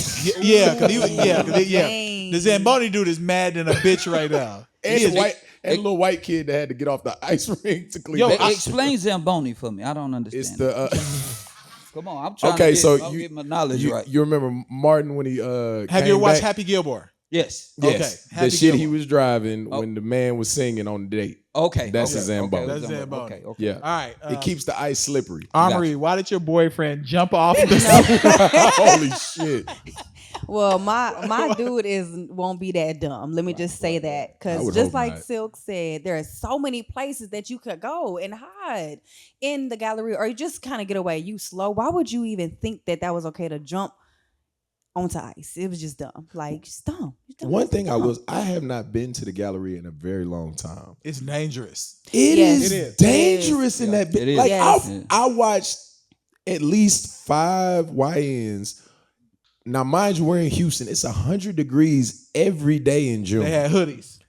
[SPEAKER 1] Yeah, because he was, yeah.
[SPEAKER 2] Dang.
[SPEAKER 1] The Zamboni dude is mad than a bitch right now.
[SPEAKER 4] And
[SPEAKER 1] He is-
[SPEAKER 4] the little white kid that had to get off the ice rink to clean
[SPEAKER 1] Yo,
[SPEAKER 4] up.
[SPEAKER 3] Explain Zamboni for me. I don't understand.
[SPEAKER 4] It's the
[SPEAKER 3] Come on, I'm trying
[SPEAKER 4] okay.
[SPEAKER 3] to
[SPEAKER 4] So
[SPEAKER 3] get my knowledge
[SPEAKER 4] you,
[SPEAKER 3] right.
[SPEAKER 4] you remember Martin when he
[SPEAKER 1] have
[SPEAKER 4] came
[SPEAKER 1] you ever watched
[SPEAKER 4] back?
[SPEAKER 1] Happy Gilmore?
[SPEAKER 3] Yes.
[SPEAKER 4] Yes,
[SPEAKER 1] Okay,
[SPEAKER 4] the
[SPEAKER 1] Happy
[SPEAKER 4] shit he
[SPEAKER 1] Gilmore.
[SPEAKER 4] was driving when the man was singing on the date.
[SPEAKER 3] Okay.
[SPEAKER 4] That's
[SPEAKER 3] okay,
[SPEAKER 4] a Zamboni.
[SPEAKER 3] Okay,
[SPEAKER 1] That's Zamboni.
[SPEAKER 3] Okay. Okay.
[SPEAKER 4] Yeah,
[SPEAKER 1] All right.
[SPEAKER 4] it keeps the ice slippery.
[SPEAKER 1] Armory, why did your boyfriend jump off the
[SPEAKER 4] Holy shit!
[SPEAKER 2] Well, my dude won't be that dumb. Let me just say that,
[SPEAKER 4] I
[SPEAKER 2] because
[SPEAKER 4] would
[SPEAKER 2] just
[SPEAKER 4] hope
[SPEAKER 2] like
[SPEAKER 4] not.
[SPEAKER 2] Silk said, there are so many places that you could go and hide in the gallery, or you just kind of get away. You slow. Why would you even think that was okay to jump onto ice? It was just dumb. Like just dumb. It's dumb.
[SPEAKER 4] One
[SPEAKER 2] It's
[SPEAKER 4] thing
[SPEAKER 2] dumb.
[SPEAKER 4] I have not been to the Galleria in a very long time.
[SPEAKER 1] It's dangerous.
[SPEAKER 2] Yes.
[SPEAKER 4] It
[SPEAKER 1] It
[SPEAKER 4] is
[SPEAKER 1] is.
[SPEAKER 4] dangerous in that
[SPEAKER 3] It
[SPEAKER 4] bit.
[SPEAKER 3] is.
[SPEAKER 4] Like
[SPEAKER 2] Yes.
[SPEAKER 4] I watched at least 5 YNs. Now, mind you, we're in Houston. It's 100 degrees every day in June.
[SPEAKER 1] They had hoodies.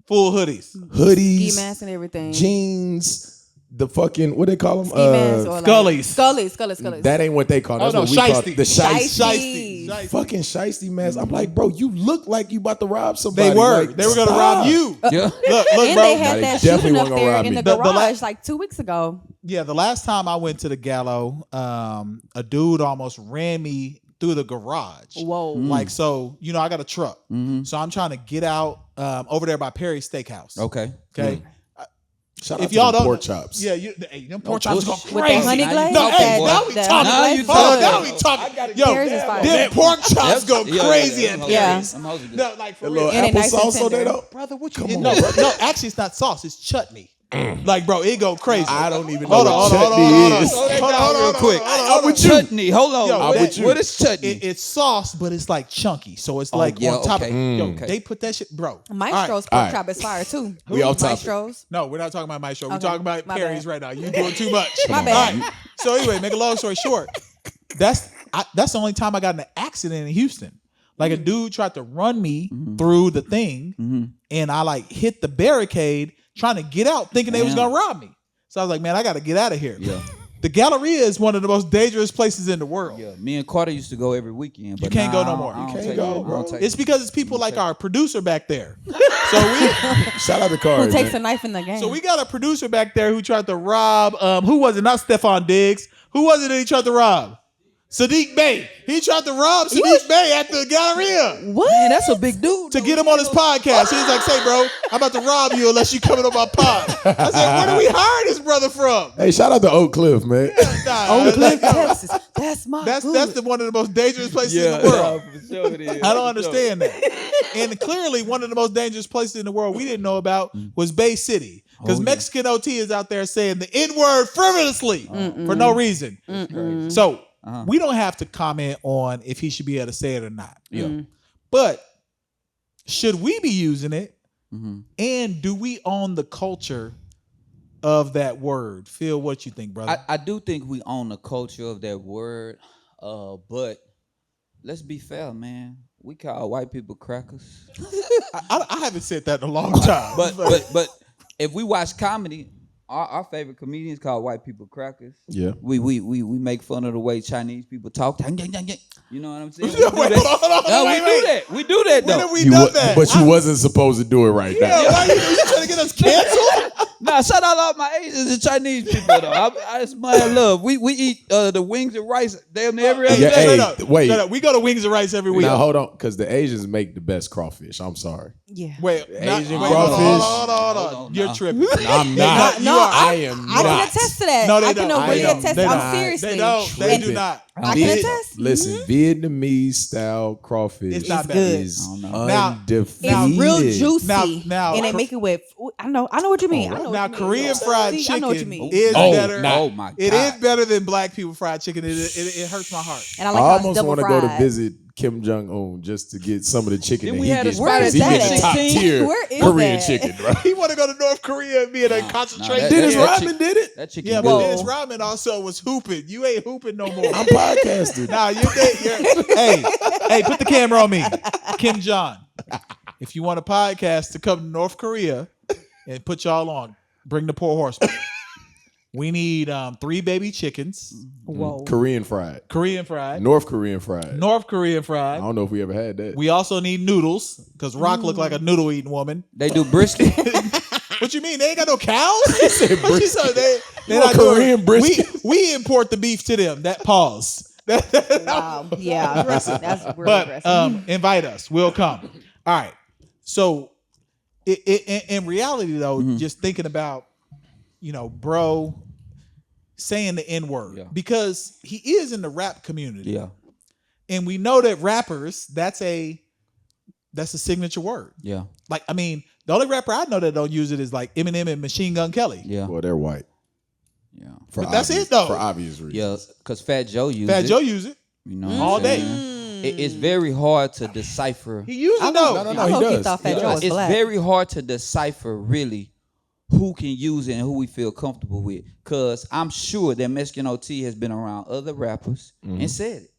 [SPEAKER 1] Full hoodies.
[SPEAKER 4] Hoodies,
[SPEAKER 2] ski mask and everything.
[SPEAKER 4] jeans, the fucking, what they call them?
[SPEAKER 2] Ski mask or
[SPEAKER 1] Scullies.
[SPEAKER 2] Like, Scullies.
[SPEAKER 4] That ain't what they call them.
[SPEAKER 1] Oh,
[SPEAKER 4] That's
[SPEAKER 1] no,
[SPEAKER 4] what we call
[SPEAKER 1] shiesty.
[SPEAKER 4] it. The shiesty.
[SPEAKER 2] Shiesty.
[SPEAKER 1] Shiesty.
[SPEAKER 4] Fucking shiesty mask. I'm like, bro, you look like you about to rob somebody.
[SPEAKER 1] They were.
[SPEAKER 4] Like,
[SPEAKER 1] They were going to
[SPEAKER 4] stop.
[SPEAKER 1] rob you.
[SPEAKER 3] Yeah.
[SPEAKER 1] Look,
[SPEAKER 2] And
[SPEAKER 1] bro.
[SPEAKER 2] they
[SPEAKER 4] Nah,
[SPEAKER 2] had
[SPEAKER 4] they
[SPEAKER 2] that
[SPEAKER 4] definitely
[SPEAKER 2] shooting up
[SPEAKER 4] wasn't gonna
[SPEAKER 2] there
[SPEAKER 4] rob
[SPEAKER 2] in
[SPEAKER 4] me.
[SPEAKER 2] the
[SPEAKER 1] The
[SPEAKER 2] garage like 2 weeks ago.
[SPEAKER 1] Yeah, the last time I went to the Gallo, a dude almost ran me through the garage.
[SPEAKER 2] Whoa.
[SPEAKER 1] Like, so, I got a truck.
[SPEAKER 3] Mm-hmm.
[SPEAKER 1] So I'm trying to get out over there by Perry's Steakhouse.
[SPEAKER 3] Okay.
[SPEAKER 1] Okay.
[SPEAKER 4] Shout out
[SPEAKER 1] If
[SPEAKER 4] to
[SPEAKER 1] y'all
[SPEAKER 4] them
[SPEAKER 1] don't
[SPEAKER 4] pork chops.
[SPEAKER 1] Yeah, them pork chops go
[SPEAKER 3] bullshit.
[SPEAKER 2] With
[SPEAKER 1] crazy.
[SPEAKER 2] that honey glaze?
[SPEAKER 1] No, hey, now we
[SPEAKER 2] that
[SPEAKER 1] talking.
[SPEAKER 3] Now you
[SPEAKER 2] honey glaze
[SPEAKER 1] Oh,
[SPEAKER 2] good.
[SPEAKER 1] now we talking. Yo,
[SPEAKER 2] Theirs is fire.
[SPEAKER 1] them pork chops go
[SPEAKER 3] Yeah,
[SPEAKER 1] crazy
[SPEAKER 3] yeah,
[SPEAKER 1] at
[SPEAKER 3] yeah.
[SPEAKER 1] Perry's.
[SPEAKER 3] I'm hosing
[SPEAKER 1] No, like for
[SPEAKER 4] The
[SPEAKER 1] real.
[SPEAKER 4] little
[SPEAKER 2] And it nice and
[SPEAKER 4] applesauce on there
[SPEAKER 2] tender.
[SPEAKER 4] though.
[SPEAKER 1] Brother, what you
[SPEAKER 4] Come
[SPEAKER 1] get?
[SPEAKER 4] on.
[SPEAKER 1] No, actually, it's not sauce. It's chutney. Like, bro, it go crazy.
[SPEAKER 4] I don't even know
[SPEAKER 1] Hold
[SPEAKER 4] what
[SPEAKER 1] on,
[SPEAKER 4] chutney is.
[SPEAKER 1] Hold on,
[SPEAKER 3] real quick.
[SPEAKER 1] I'm with
[SPEAKER 3] Chutney. Hold on.
[SPEAKER 1] Yo,
[SPEAKER 3] What-
[SPEAKER 1] with you.
[SPEAKER 3] what is chutney?
[SPEAKER 1] It's sauce, but it's like chunky. So it's like
[SPEAKER 3] yeah,
[SPEAKER 1] on top
[SPEAKER 3] okay.
[SPEAKER 1] of Yo,
[SPEAKER 3] Okay.
[SPEAKER 1] they put that shit, bro.
[SPEAKER 2] Maestro's
[SPEAKER 4] All
[SPEAKER 2] pork
[SPEAKER 4] right.
[SPEAKER 2] chop is fire too.
[SPEAKER 4] We off topic.
[SPEAKER 2] Maestro's.
[SPEAKER 1] No, we're not talking about my show. We're
[SPEAKER 2] Okay,
[SPEAKER 1] talking about
[SPEAKER 2] my
[SPEAKER 1] Perry's
[SPEAKER 2] bad.
[SPEAKER 1] right now. You doing too much.
[SPEAKER 2] My bad.
[SPEAKER 1] All right. So anyway, make a long story short, that's the only time I got in an accident in Houston. Like a dude tried to run me through the thing, and I like hit the barricade trying to get out, thinking they was gonna rob me. So I was like, man, I got to get out of here.
[SPEAKER 3] Yeah.
[SPEAKER 1] The Galleria is one of the most dangerous places in the world.
[SPEAKER 3] Yeah, me and Carter used to go every weekend. But
[SPEAKER 1] You can't go no
[SPEAKER 3] I don't-
[SPEAKER 1] more.
[SPEAKER 3] I
[SPEAKER 1] You
[SPEAKER 3] don't
[SPEAKER 4] can't
[SPEAKER 3] take
[SPEAKER 4] go,
[SPEAKER 3] it. I
[SPEAKER 4] bro.
[SPEAKER 3] don't take
[SPEAKER 1] It's
[SPEAKER 3] it.
[SPEAKER 1] because it's people like our producer back there. So
[SPEAKER 4] Shout out to Carter.
[SPEAKER 2] Who takes a
[SPEAKER 4] man.
[SPEAKER 2] knife in the game?
[SPEAKER 1] we got a producer back there who tried to rob. Who was it? Not Stephon Diggs. Who was it that he tried to rob? Sadiq Bey. He tried to rob Sadiq Bey at the Galleria
[SPEAKER 2] What?
[SPEAKER 3] Man, that's a big dude.
[SPEAKER 1] to get him on his podcast. He was like, "Say, bro, I'm about to rob you unless you coming on my pod." I said, "Where do we hire this brother from?"
[SPEAKER 4] Hey, shout out to Oak Cliff, man.
[SPEAKER 1] Nah,
[SPEAKER 2] Oak Cliff, Texas. That's my
[SPEAKER 1] that's
[SPEAKER 2] hood.
[SPEAKER 1] one of the most dangerous places in the world.
[SPEAKER 3] for sure it is.
[SPEAKER 1] I don't understand that. And clearly, one of the most dangerous places in the world we didn't know about was Bay City. Because Mexican OT is out there saying the N-word frivolously for no reason. So we don't have to comment on if he should be able to say it or not.
[SPEAKER 3] Yeah.
[SPEAKER 1] But should we be using it?
[SPEAKER 3] Mm-hmm.
[SPEAKER 1] And do we own the culture of that word? Phil, what you think, brother?
[SPEAKER 3] I do think we own the culture of that word, but let's be fair, man. We call white people crackers.
[SPEAKER 1] I haven't said that in a long time.
[SPEAKER 3] But if we watch comedy, our favorite comedians call white people crackers.
[SPEAKER 4] Yeah.
[SPEAKER 3] We make fun of the way Chinese people talk. You know what I'm saying?
[SPEAKER 1] Wait, hold on,
[SPEAKER 3] No,
[SPEAKER 1] wait.
[SPEAKER 3] we do that. We do that
[SPEAKER 1] When
[SPEAKER 3] though.
[SPEAKER 1] have we done that?
[SPEAKER 4] But you wasn't supposed to do it right
[SPEAKER 1] Yeah,
[SPEAKER 4] now.
[SPEAKER 1] why you trying to get us canceled?
[SPEAKER 3] Nah, shout out all my Asians and Chinese people though. It's my love. We eat the wings and rice damn near every other
[SPEAKER 4] Yeah,
[SPEAKER 3] day.
[SPEAKER 4] hey,
[SPEAKER 1] Shut up.
[SPEAKER 4] wait.
[SPEAKER 1] Shut up. We go to Wings and Rice every week.
[SPEAKER 4] Now hold on, because the Asians make the best crawfish. I'm sorry.
[SPEAKER 2] Yeah.
[SPEAKER 1] Wait,
[SPEAKER 4] Asian
[SPEAKER 1] wait,
[SPEAKER 4] crawfish.
[SPEAKER 1] hold on.
[SPEAKER 3] Hold on,
[SPEAKER 1] You're
[SPEAKER 3] nah.
[SPEAKER 1] tripping.
[SPEAKER 4] I'm not.
[SPEAKER 2] No,
[SPEAKER 4] I am
[SPEAKER 2] I
[SPEAKER 4] not.
[SPEAKER 2] can attest to that.
[SPEAKER 1] No, they
[SPEAKER 2] I can
[SPEAKER 1] don't.
[SPEAKER 2] really
[SPEAKER 1] They don't.
[SPEAKER 2] attest.
[SPEAKER 1] They
[SPEAKER 2] I'm
[SPEAKER 1] don't.
[SPEAKER 2] seriously.
[SPEAKER 1] They don't. They do
[SPEAKER 4] Tripping.
[SPEAKER 1] not.
[SPEAKER 2] I can attest.
[SPEAKER 4] Listen, Vietnamese style crawfish
[SPEAKER 1] It's not bad.
[SPEAKER 2] good.
[SPEAKER 4] is
[SPEAKER 3] I don't know.
[SPEAKER 1] Now-
[SPEAKER 4] undefeated.
[SPEAKER 2] It's real juicy.
[SPEAKER 1] Now-
[SPEAKER 2] and they make it with. I know what you mean. I know
[SPEAKER 1] Now,
[SPEAKER 2] what you mean.
[SPEAKER 1] Korean fried
[SPEAKER 2] See, I know what you
[SPEAKER 1] chicken
[SPEAKER 2] mean.
[SPEAKER 1] is
[SPEAKER 4] Oh,
[SPEAKER 1] better.
[SPEAKER 4] nah.
[SPEAKER 3] Oh my god.
[SPEAKER 1] It is better than black people fried chicken. It hurts my heart.
[SPEAKER 2] And I
[SPEAKER 4] I
[SPEAKER 2] like how it's
[SPEAKER 4] almost
[SPEAKER 2] double
[SPEAKER 4] want to go to
[SPEAKER 2] fried.
[SPEAKER 4] visit Kim Jong Un just to get some of the chicken
[SPEAKER 3] Then
[SPEAKER 4] that
[SPEAKER 3] we
[SPEAKER 4] he
[SPEAKER 3] had a
[SPEAKER 4] gets.
[SPEAKER 3] spot
[SPEAKER 2] Where
[SPEAKER 4] because
[SPEAKER 2] is
[SPEAKER 4] he
[SPEAKER 2] that
[SPEAKER 4] gets
[SPEAKER 2] at?
[SPEAKER 4] top tier
[SPEAKER 2] Where is
[SPEAKER 4] Korean
[SPEAKER 2] that?
[SPEAKER 4] chicken, bro.
[SPEAKER 1] He want to go to North Korea and be in a
[SPEAKER 3] Nah,
[SPEAKER 1] concentration.
[SPEAKER 3] that-
[SPEAKER 4] Dennis
[SPEAKER 3] that
[SPEAKER 4] Rodman
[SPEAKER 3] chick-
[SPEAKER 4] did it.
[SPEAKER 3] That chicken.
[SPEAKER 1] Yeah,
[SPEAKER 3] good.
[SPEAKER 1] but
[SPEAKER 2] Whoa.
[SPEAKER 1] Dennis Rodman also was hooping. You ain't hooping no more.
[SPEAKER 4] I'm podcasting.
[SPEAKER 1] Nah, hey, put the camera on me. Kim Jong. If you want a podcast to come to North Korea and put y'all on, bring the Pour Horsemen. We need 3 baby chickens,
[SPEAKER 2] Whoa.
[SPEAKER 4] Korean fried.
[SPEAKER 1] Korean fried,
[SPEAKER 4] North Korean fried.
[SPEAKER 1] North Korean
[SPEAKER 4] I
[SPEAKER 1] fried.
[SPEAKER 4] don't know if we ever had that.
[SPEAKER 1] We also need noodles because Rock look like a noodle eating woman.
[SPEAKER 3] They do brisket.
[SPEAKER 1] What you mean? They ain't got no cows?
[SPEAKER 4] said
[SPEAKER 1] What you say? They
[SPEAKER 4] want
[SPEAKER 1] not doing-
[SPEAKER 4] Korean brisket?
[SPEAKER 1] We import the beef to them. That pause.
[SPEAKER 2] Wow. Yeah. Aggressive. That's real
[SPEAKER 1] But
[SPEAKER 2] aggressive.
[SPEAKER 1] invite us. We'll come. All right. So in reality, though, just thinking about, bro saying the N-word,
[SPEAKER 3] Yeah.
[SPEAKER 1] because he is in the rap community.
[SPEAKER 3] Yeah.
[SPEAKER 1] And we know that rappers, that's a signature word.
[SPEAKER 3] Yeah.
[SPEAKER 1] Like, I mean, the only rapper I know that don't use it is like Eminem and Machine Gun Kelly.
[SPEAKER 3] Yeah.
[SPEAKER 4] Well, they're white.
[SPEAKER 3] Yeah.
[SPEAKER 4] For
[SPEAKER 1] But that's
[SPEAKER 4] obvious-
[SPEAKER 1] it, though.
[SPEAKER 4] For obvious reasons.
[SPEAKER 3] Yeah. Because Fat Joe used
[SPEAKER 1] Fat
[SPEAKER 3] it.
[SPEAKER 1] Joe use it.
[SPEAKER 3] You know what
[SPEAKER 1] all
[SPEAKER 3] I'm
[SPEAKER 1] day.
[SPEAKER 3] saying? It's very hard to decipher.
[SPEAKER 1] He used
[SPEAKER 2] I
[SPEAKER 1] it,
[SPEAKER 2] know.
[SPEAKER 1] though.
[SPEAKER 4] No,
[SPEAKER 2] I
[SPEAKER 4] he
[SPEAKER 2] low-key
[SPEAKER 4] does.
[SPEAKER 2] thought Fat
[SPEAKER 4] He
[SPEAKER 2] Joe
[SPEAKER 4] does.
[SPEAKER 2] was
[SPEAKER 3] It's
[SPEAKER 2] black.
[SPEAKER 3] very hard to decipher really who can use it and who we feel comfortable with. Cause I'm sure that Mexican OT has been around other rappers and said it.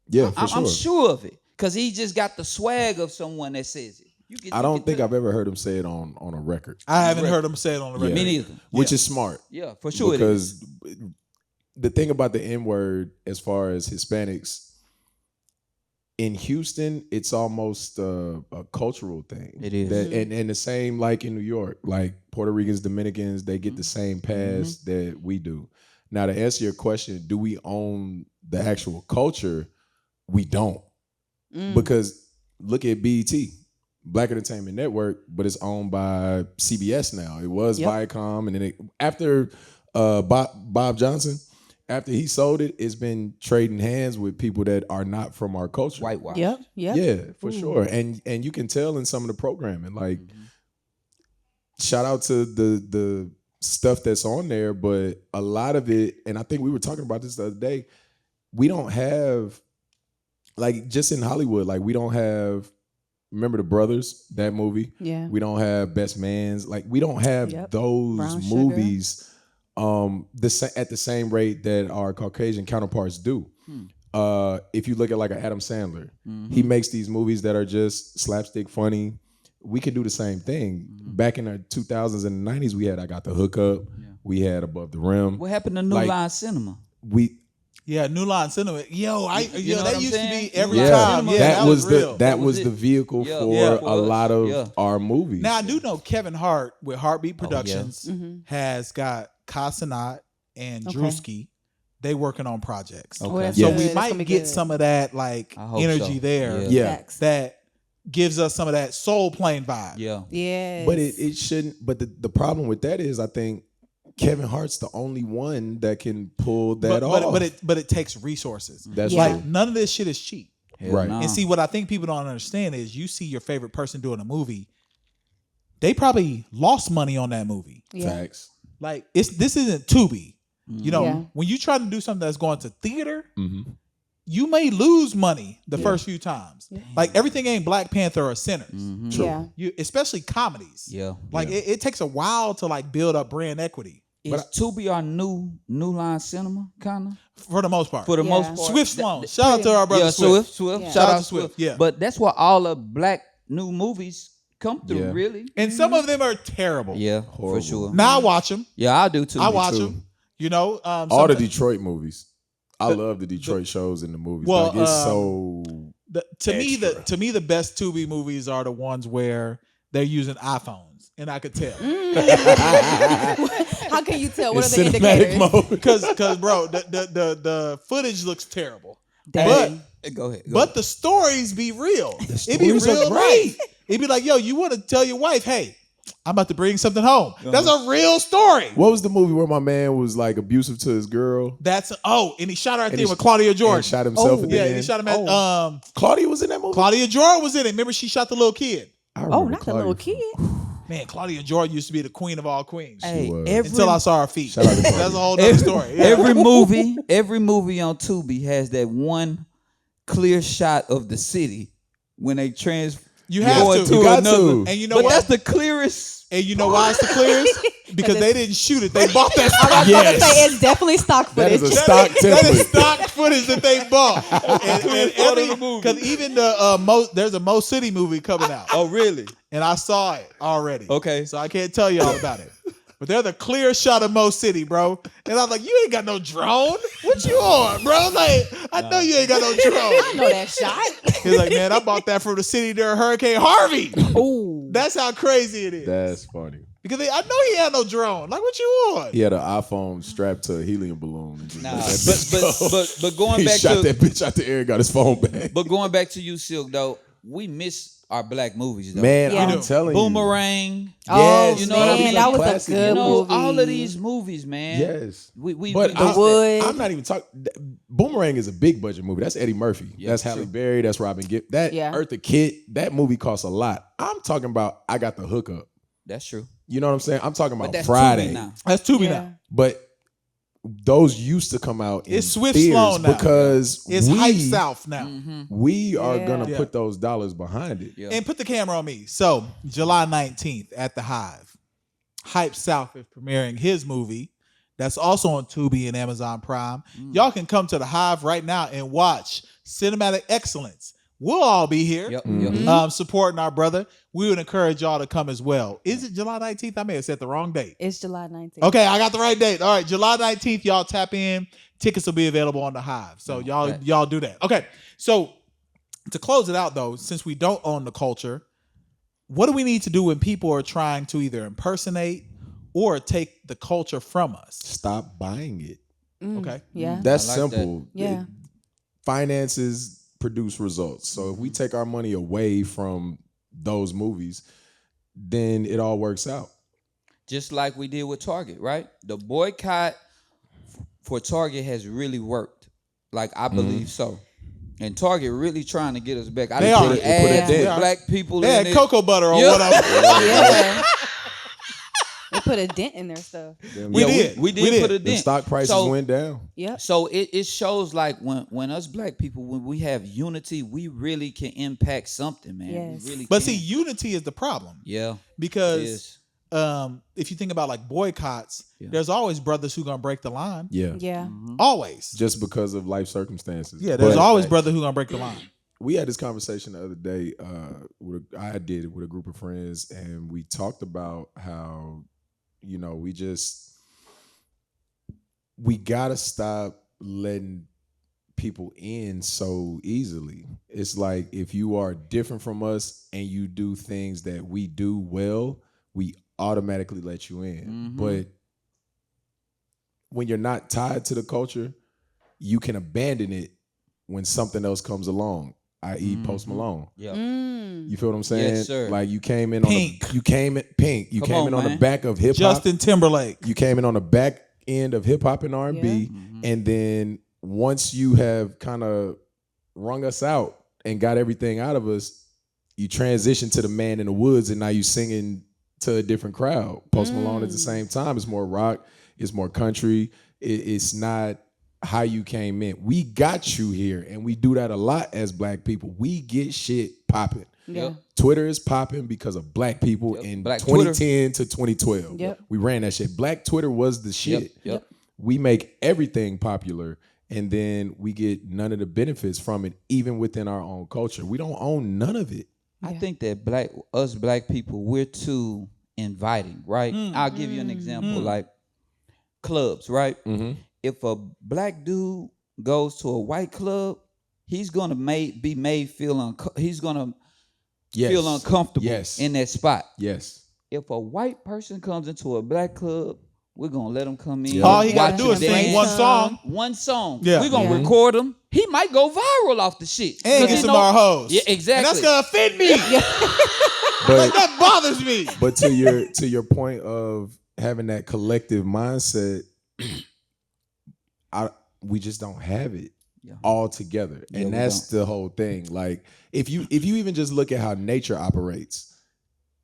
[SPEAKER 4] Yeah, for
[SPEAKER 3] I'm
[SPEAKER 4] sure.
[SPEAKER 3] sure of it. Cause he just got the swag of someone that says it.
[SPEAKER 4] I don't think I've ever heard him say it on a record.
[SPEAKER 1] I haven't heard him say it on the
[SPEAKER 4] Yeah.
[SPEAKER 1] record.
[SPEAKER 3] Me neither.
[SPEAKER 4] Which is smart.
[SPEAKER 3] Yeah, for sure. it is.
[SPEAKER 4] Because the thing about the N-word as far as Hispanics in Houston, it's almost a cultural thing.
[SPEAKER 3] It is.
[SPEAKER 4] And the same like in New York, like Puerto Ricans, Dominicans, they get the same pass that we do. Now, to answer your question, do we own the actual culture? We don't. Because look at BET, Black Entertainment Network, but it's owned by CBS now. It was Viacom, and then after Bob Johnson, after he sold it, it's been trading hands with people that are not from our culture.
[SPEAKER 3] Whitewash.
[SPEAKER 2] Yep.
[SPEAKER 4] Yeah, for sure. And you can tell in some of the programming, like shout out to the stuff that's on there, but a lot of it, and I think we were talking about this the other day, we don't have, like, just in Hollywood, like we don't have, remember The Brothers, that movie?
[SPEAKER 2] Yeah.
[SPEAKER 4] We don't have Best Man's, like we don't have those
[SPEAKER 2] Brown Sugar.
[SPEAKER 4] movies at the same rate that our Caucasian counterparts do. If you look at like an Adam Sandler, he makes these movies that are just slapstick funny. We can do the same thing. Back in the 2000s and the 90s, we had I Got the Hookup. We had Above the Rim.
[SPEAKER 3] What happened to New
[SPEAKER 4] Like,
[SPEAKER 3] Line Cinema?
[SPEAKER 4] We
[SPEAKER 1] Yeah, New Line Cinema. Yo,
[SPEAKER 3] know
[SPEAKER 1] that
[SPEAKER 3] what I'm
[SPEAKER 1] used
[SPEAKER 3] saying?
[SPEAKER 1] to be every
[SPEAKER 3] New Line
[SPEAKER 1] time.
[SPEAKER 3] Cinema.
[SPEAKER 1] Yeah,
[SPEAKER 4] that was
[SPEAKER 1] real.
[SPEAKER 4] that
[SPEAKER 3] That
[SPEAKER 4] was
[SPEAKER 3] was
[SPEAKER 4] the
[SPEAKER 3] it.
[SPEAKER 4] vehicle
[SPEAKER 3] Yeah.
[SPEAKER 4] for
[SPEAKER 3] Yeah, it
[SPEAKER 4] a
[SPEAKER 3] was.
[SPEAKER 4] lot of
[SPEAKER 3] Yeah.
[SPEAKER 4] our movies.
[SPEAKER 1] Now I do know Kevin Hart with Heartbeat Productions
[SPEAKER 2] Mhm.
[SPEAKER 1] has got Casanat and
[SPEAKER 2] Okay.
[SPEAKER 1] Drewski. They working on projects.
[SPEAKER 3] Okay.
[SPEAKER 2] Oh, that's
[SPEAKER 4] Yeah.
[SPEAKER 1] So
[SPEAKER 2] good.
[SPEAKER 1] we
[SPEAKER 2] That's
[SPEAKER 1] might
[SPEAKER 2] gonna be
[SPEAKER 1] get
[SPEAKER 2] good.
[SPEAKER 1] some of that like
[SPEAKER 3] I hope
[SPEAKER 1] energy
[SPEAKER 3] so.
[SPEAKER 1] there.
[SPEAKER 3] Yeah.
[SPEAKER 4] Yeah.
[SPEAKER 2] Facts.
[SPEAKER 1] That gives us some of that soul plane vibe.
[SPEAKER 3] Yeah.
[SPEAKER 2] Yes.
[SPEAKER 4] But it shouldn't. But the problem with that is, I think Kevin Hart's the only one that can pull that off.
[SPEAKER 1] But it takes resources.
[SPEAKER 4] That's
[SPEAKER 2] Yeah.
[SPEAKER 4] true.
[SPEAKER 1] Like none of this shit is cheap.
[SPEAKER 3] Hell
[SPEAKER 4] Right.
[SPEAKER 3] nah.
[SPEAKER 1] And see, what I think people don't understand is you see your favorite person doing a movie, they probably lost money on that movie.
[SPEAKER 2] Yeah.
[SPEAKER 4] Facts.
[SPEAKER 1] Like this isn't Tubi. You know,
[SPEAKER 2] Yeah.
[SPEAKER 1] when you try to do something that's going to theater,
[SPEAKER 4] Mm-hmm.
[SPEAKER 1] you may lose money the
[SPEAKER 2] Yeah.
[SPEAKER 1] first few times. Like everything ain't Black Panther or Sinners.
[SPEAKER 3] Mhm.
[SPEAKER 4] True.
[SPEAKER 2] Yeah.
[SPEAKER 1] You especially comedies.
[SPEAKER 3] Yeah.
[SPEAKER 1] Like
[SPEAKER 3] yeah.
[SPEAKER 1] it takes a while to like build up brand equity
[SPEAKER 3] Is Tubi our new Line Cinema kind of
[SPEAKER 1] for the most part.
[SPEAKER 3] for the
[SPEAKER 2] Yeah.
[SPEAKER 3] most part?
[SPEAKER 1] Swift Sloan. Shout out to our brother
[SPEAKER 3] Yeah,
[SPEAKER 1] Swift.
[SPEAKER 3] Swift.
[SPEAKER 2] Yeah.
[SPEAKER 3] Shout out to Swift.
[SPEAKER 1] Yeah.
[SPEAKER 3] But that's where all the black new movies come through.
[SPEAKER 4] Yeah.
[SPEAKER 3] Really.
[SPEAKER 1] And some of them are terrible.
[SPEAKER 3] Yeah,
[SPEAKER 4] Horrible.
[SPEAKER 3] for sure.
[SPEAKER 1] Now I watch them.
[SPEAKER 3] Yeah, I do too.
[SPEAKER 1] I watch
[SPEAKER 4] too.
[SPEAKER 1] them. You know,
[SPEAKER 4] All the
[SPEAKER 1] something-
[SPEAKER 4] Detroit movies. I love the Detroit shows and the movies.
[SPEAKER 1] Well,
[SPEAKER 4] Like, it's so
[SPEAKER 1] to me the best Tubi movies are the ones where they're using iPhones, and I could tell
[SPEAKER 2] How can you tell? What
[SPEAKER 4] it's
[SPEAKER 2] are the
[SPEAKER 4] cinematic
[SPEAKER 2] indicators?
[SPEAKER 4] mode.
[SPEAKER 1] because bro, the footage looks terrible,
[SPEAKER 2] Dang.
[SPEAKER 3] Go ahead.
[SPEAKER 1] but the stories be real. It be
[SPEAKER 4] stories are
[SPEAKER 1] real
[SPEAKER 4] great.
[SPEAKER 1] life. It be like, yo, you want to tell your wife, hey, I'm about to bring something home. That's a real story.
[SPEAKER 4] What was the movie where my man was like abusive to his girl?
[SPEAKER 1] And he shot her at the
[SPEAKER 4] And
[SPEAKER 1] end
[SPEAKER 4] he-
[SPEAKER 1] with Claudia Jordan.
[SPEAKER 4] And shot himself at the
[SPEAKER 1] Yeah,
[SPEAKER 4] end.
[SPEAKER 1] he shot him at
[SPEAKER 4] Claudia was in that movie.
[SPEAKER 1] Claudia Jordan was in it. Remember, she shot the little kid.
[SPEAKER 4] I
[SPEAKER 2] Oh,
[SPEAKER 4] remember
[SPEAKER 2] not the
[SPEAKER 4] Claudia.
[SPEAKER 2] little kid.
[SPEAKER 1] Man, Claudia Jordan used to be the queen of all queens.
[SPEAKER 3] Hey,
[SPEAKER 4] was.
[SPEAKER 1] Until I saw her feet.
[SPEAKER 4] Shout out to Claudia.
[SPEAKER 1] That's a whole other story. Yeah.
[SPEAKER 3] every movie on Tubi has that one clear shot of the city when they
[SPEAKER 1] You have
[SPEAKER 3] going
[SPEAKER 1] to.
[SPEAKER 3] to
[SPEAKER 4] You got
[SPEAKER 3] another.
[SPEAKER 4] to.
[SPEAKER 1] And you know
[SPEAKER 3] But
[SPEAKER 1] what?
[SPEAKER 3] that's the clearest.
[SPEAKER 1] And you know why it's the clearest? Because they didn't shoot it. They bought that
[SPEAKER 2] I was
[SPEAKER 1] stock.
[SPEAKER 2] going to say it's definitely stock
[SPEAKER 4] That
[SPEAKER 2] footage.
[SPEAKER 4] is a stock
[SPEAKER 1] That is
[SPEAKER 4] template.
[SPEAKER 1] stock footage that they bought. Because even the there's a Mo City movie coming out,
[SPEAKER 3] Oh, really?
[SPEAKER 1] and I saw it already.
[SPEAKER 3] Okay.
[SPEAKER 1] So I can't tell you all about it. But they're the clear shot of Mo City, bro. And I'm like, you ain't got no drone. What you on, bro? Like, I know you ain't got no
[SPEAKER 2] I
[SPEAKER 1] drone.
[SPEAKER 2] know that shot.
[SPEAKER 1] He's like, man, I bought that from the city during Hurricane Harvey.
[SPEAKER 2] Ooh.
[SPEAKER 1] That's how crazy it is.
[SPEAKER 4] That's funny.
[SPEAKER 1] Because I know he had no drone. Like, what you on?
[SPEAKER 4] He had an iPhone strapped to a helium balloon. And just
[SPEAKER 3] Nah,
[SPEAKER 4] let that bitch go.
[SPEAKER 3] but going
[SPEAKER 4] he
[SPEAKER 3] back
[SPEAKER 4] shot
[SPEAKER 3] to
[SPEAKER 4] that bitch out the air and got his phone back.
[SPEAKER 3] but going back to you, Silk, though, we miss our black movies, though.
[SPEAKER 4] Man,
[SPEAKER 2] Yeah.
[SPEAKER 4] I'm telling you.
[SPEAKER 3] Boomerang.
[SPEAKER 2] Oh,
[SPEAKER 3] you know
[SPEAKER 2] man,
[SPEAKER 3] what I mean?
[SPEAKER 2] that was a
[SPEAKER 4] Classic
[SPEAKER 2] good
[SPEAKER 3] You know,
[SPEAKER 2] movie.
[SPEAKER 3] all of these movies, man.
[SPEAKER 4] Yes.
[SPEAKER 3] But
[SPEAKER 4] I,
[SPEAKER 2] Wood.
[SPEAKER 4] I'm not even talking. Boomerang is a big budget movie. That's Eddie Murphy.
[SPEAKER 3] Yeah,
[SPEAKER 4] that's
[SPEAKER 3] true.
[SPEAKER 4] Halle Berry. That's Robin Gibb. That
[SPEAKER 2] Yeah.
[SPEAKER 4] Eartha Kitt. That movie costs a lot. I'm talking about. I got the hookup.
[SPEAKER 3] that's true.
[SPEAKER 4] You know what I'm saying? I'm talking
[SPEAKER 3] But
[SPEAKER 4] about
[SPEAKER 3] that's
[SPEAKER 4] Friday.
[SPEAKER 3] Tubi now.
[SPEAKER 1] That's Tubi
[SPEAKER 2] Yeah.
[SPEAKER 1] now.
[SPEAKER 4] But those used to come out in
[SPEAKER 1] It's Swift
[SPEAKER 4] theaters
[SPEAKER 1] Sloan now.
[SPEAKER 4] because
[SPEAKER 1] It's
[SPEAKER 4] we,
[SPEAKER 1] Hype South now.
[SPEAKER 4] we are
[SPEAKER 2] Yeah.
[SPEAKER 4] gonna
[SPEAKER 1] Yeah.
[SPEAKER 4] put those dollars behind it.
[SPEAKER 3] Yeah.
[SPEAKER 1] And put the camera on me. So, July 19th at the Hive, Hype South is premiering his movie. That's also on Tubi and Amazon Prime. Y'all can come to the Hive right now and watch Cinematic Excellence. We'll all be here.
[SPEAKER 3] Yep.
[SPEAKER 4] Mm-hmm.
[SPEAKER 3] Yep.
[SPEAKER 1] Supporting our brother. We would encourage y'all to come as well. Is it July 19th? I may have said the wrong date.
[SPEAKER 2] It's July 19th.
[SPEAKER 1] Okay, I got the right date. All right, July 19th, y'all tap in. Tickets will be available on the Hive. So y'all do that. Okay. So to close it out though, since we don't own the culture, what do we need to do when people are trying to either impersonate or take the culture from us?
[SPEAKER 4] Stop buying it.
[SPEAKER 1] Okay.
[SPEAKER 2] Yeah.
[SPEAKER 4] That's
[SPEAKER 3] I like
[SPEAKER 4] simple.
[SPEAKER 2] Yeah.
[SPEAKER 4] Finances produce results. So if we take our money away from those movies, then it all works out.
[SPEAKER 3] Just like we did with Target, right? The boycott for Target has really worked. Like, I believe so. And Target really trying to get us back. I
[SPEAKER 1] They
[SPEAKER 3] done
[SPEAKER 1] are.
[SPEAKER 3] put
[SPEAKER 1] They
[SPEAKER 4] put a
[SPEAKER 3] ads
[SPEAKER 4] dent.
[SPEAKER 3] with black people
[SPEAKER 1] They
[SPEAKER 3] in
[SPEAKER 1] had
[SPEAKER 3] it.
[SPEAKER 1] cocoa butter on
[SPEAKER 3] Yeah.
[SPEAKER 1] one of them.
[SPEAKER 2] Yeah. They put a dent in their stuff.
[SPEAKER 1] We did.
[SPEAKER 3] We did
[SPEAKER 1] We did.
[SPEAKER 3] put a
[SPEAKER 4] The
[SPEAKER 3] dent.
[SPEAKER 4] stock prices
[SPEAKER 3] So-
[SPEAKER 4] went down.
[SPEAKER 2] Yep.
[SPEAKER 3] So it shows like when us black people, when we have unity, we really can impact something, man.
[SPEAKER 2] Yes.
[SPEAKER 3] We really
[SPEAKER 1] But
[SPEAKER 3] can.
[SPEAKER 1] see, unity is the problem.
[SPEAKER 3] Yeah. It
[SPEAKER 1] Because
[SPEAKER 3] is.
[SPEAKER 1] if you think about like boycotts,
[SPEAKER 3] Yeah.
[SPEAKER 1] there's always brothers who gonna break the line.
[SPEAKER 4] Yeah.
[SPEAKER 2] Yeah.
[SPEAKER 1] Always.
[SPEAKER 4] Just because of life circumstances.
[SPEAKER 1] Yeah, there's
[SPEAKER 4] But
[SPEAKER 1] always brothers who gonna break the line.
[SPEAKER 4] we had this conversation the other day. I did it with a group of friends, and we talked about how, we just we gotta stop letting people in so easily. It's like if you are different from us and you do things that we do well, we automatically let you in. But when you're not tied to the culture, you can abandon it when something else comes along, i.e. Post Malone.
[SPEAKER 3] Yeah.
[SPEAKER 4] You feel what I'm saying?
[SPEAKER 3] Yes, sir.
[SPEAKER 4] Like you came in
[SPEAKER 1] Pink.
[SPEAKER 4] on the, you came in Pink. You
[SPEAKER 3] Come
[SPEAKER 4] came
[SPEAKER 3] on,
[SPEAKER 4] in on the
[SPEAKER 3] man.
[SPEAKER 4] back of hip hop.
[SPEAKER 1] Justin Timberlake.
[SPEAKER 4] You came in on the back end of hip hop and R&B, and then once you have kind of wrung us out and got everything out of us, you transition to the Man in the Woods, and now you singing to a different crowd. Post Malone at the same time. It's more rock. It's more country. It's not how you came in. We got you here, and we do that a lot as black people. We get shit popping.
[SPEAKER 2] Yeah.
[SPEAKER 4] Twitter is popping because of black people in
[SPEAKER 3] Black
[SPEAKER 4] 2010 to 2012.
[SPEAKER 2] Yep.
[SPEAKER 4] We ran that shit. Black Twitter was the shit.
[SPEAKER 3] Yep.
[SPEAKER 4] We make everything popular, and then we get none of the benefits from it, even within our own culture. We don't own none of it.
[SPEAKER 3] I think that us black people, we're too inviting, right? I'll give you an example, like clubs, right? If a black dude goes to a white club, he's gonna be made feel he's gonna feel uncomfortable in that spot.
[SPEAKER 4] Yes.
[SPEAKER 3] If a white person comes into a black club, we're gonna let him come in.
[SPEAKER 1] All he got to
[SPEAKER 3] watch
[SPEAKER 1] do is
[SPEAKER 3] him
[SPEAKER 1] sing
[SPEAKER 3] dance.
[SPEAKER 1] one song.
[SPEAKER 3] One song.
[SPEAKER 1] Yeah.
[SPEAKER 3] We're gonna
[SPEAKER 2] Yeah.
[SPEAKER 3] record him. He might go viral off the shit.
[SPEAKER 1] And
[SPEAKER 3] 'Cause
[SPEAKER 1] get
[SPEAKER 3] he
[SPEAKER 1] some
[SPEAKER 3] know-
[SPEAKER 1] more hoes.
[SPEAKER 3] Yeah, exactly.
[SPEAKER 1] And that's going to offend me.
[SPEAKER 4] But
[SPEAKER 1] That bothers me.
[SPEAKER 4] but to your point of having that collective mindset, we just don't have it all together.
[SPEAKER 3] Yeah,
[SPEAKER 4] And
[SPEAKER 3] we
[SPEAKER 4] that's the whole thing. Like if you even just look at how nature operates,